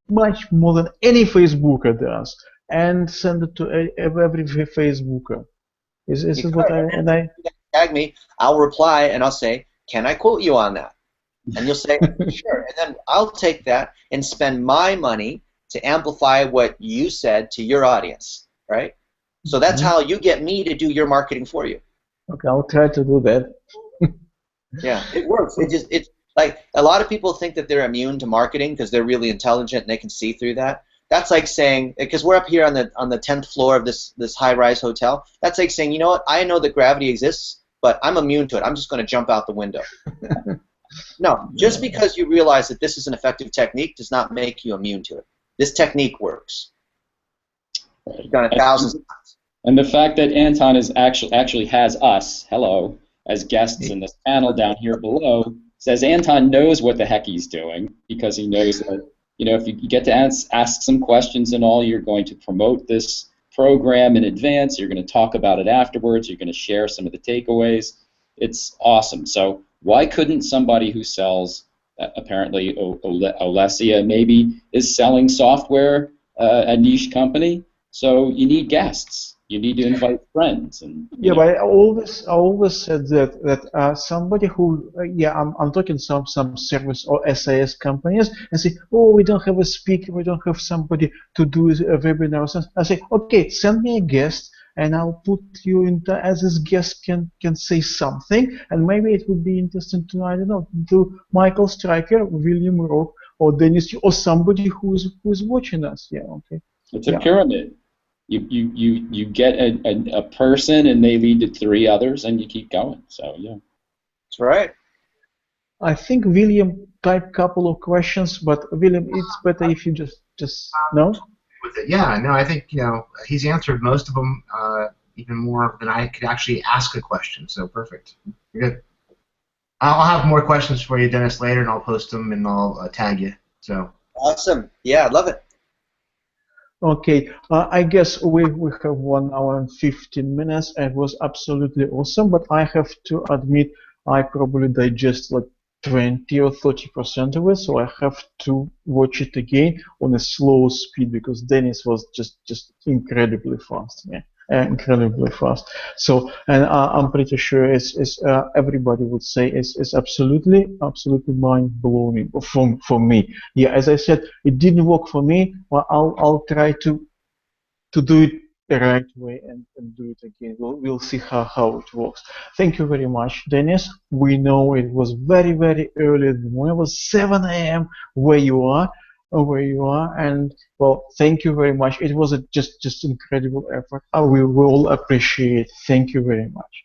much more than any Facebooker does, and send it to every Facebooker. Is it what I tag me? I'll reply and I'll say, can I quote you on that? And you'll say, sure. And then I'll take that and spend my money to amplify what you said to your audience, right? So that's how you get me to do your marketing for you. Okay, I'll try to do that. Yeah, it works. It's like a lot of people think that they're immune to marketing because they're really intelligent and they can see through that. That's like saying, because we're up here on the 10th floor of this high-rise hotel. That's like saying, you know what? I know that gravity exists, but I'm immune to it. I'm just going to jump out the window. No, just because you realize that this is an effective technique does not make you immune to it. This technique works. You've done it thousands of times. And the fact that Anton is actually has us, hello, as guests in this panel down here below, says Anton knows what the heck he's doing because he knows that, if you get to ask some questions and all, you're going to promote this program in advance, you're going to talk about it afterwards, you're going to share some of the takeaways. It's awesome. So why couldn't somebody who sells, apparently Olesia maybe is selling software, a niche company, so you need guests. You need to invite friends. Yeah, but I always said that somebody who, I'm talking some service or SAS companies and say, oh, we don't have a speaker, we don't have somebody to do a webinar. I say, okay, send me a guest, and I'll put you in as this guest can say something, and maybe it would be interesting to, I don't know, to Michael Stryker, William Rock, or Dennis, or somebody who's watching us. Yeah, okay. It's a pyramid. You get a person and they lead to 3 others and you keep going. So yeah. That's right. I think William typed a couple of questions, but William, it's better if you just no. With it, yeah, no, I think he's answered most of them, even more than I could actually ask a question. So perfect. You're good. I'll have more questions for you, Dennis, later, and I'll post them and I'll tag you. So awesome. Yeah, I love it. Okay, I guess we have 1 hour and 15 minutes. It was absolutely awesome, but I have to admit I probably digest like 20 or 30% of it, so I have to watch it again on a slow speed because Dennis was just incredibly fast. Yeah. Incredibly fast. So, and I'm pretty sure everybody would say it's absolutely mind blowing for me. Yeah, as I said, it didn't work for me. Well, I'll try to do it the right way and do it again. We'll see how it works. Thank you very much, Dennis. We know it was very early in the morning. It was 7 a.m. where you are, and well, thank you very much. It was just incredible effort. We will appreciate it. Thank you very much.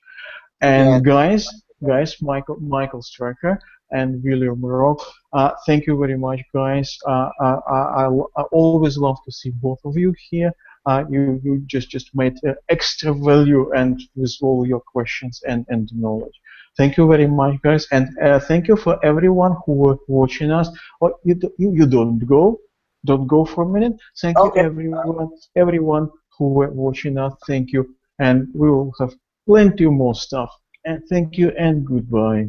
And guys, Michael Strecker and William Rock, thank you very much, guys. I always love to see both of you here. You just made extra value and with all your questions and knowledge. Thank you very much, guys, and thank you for everyone who were watching us. Oh, you don't go for a minute. Thank you everyone who were watching us. Thank you, and we will have plenty more stuff. And thank you and goodbye.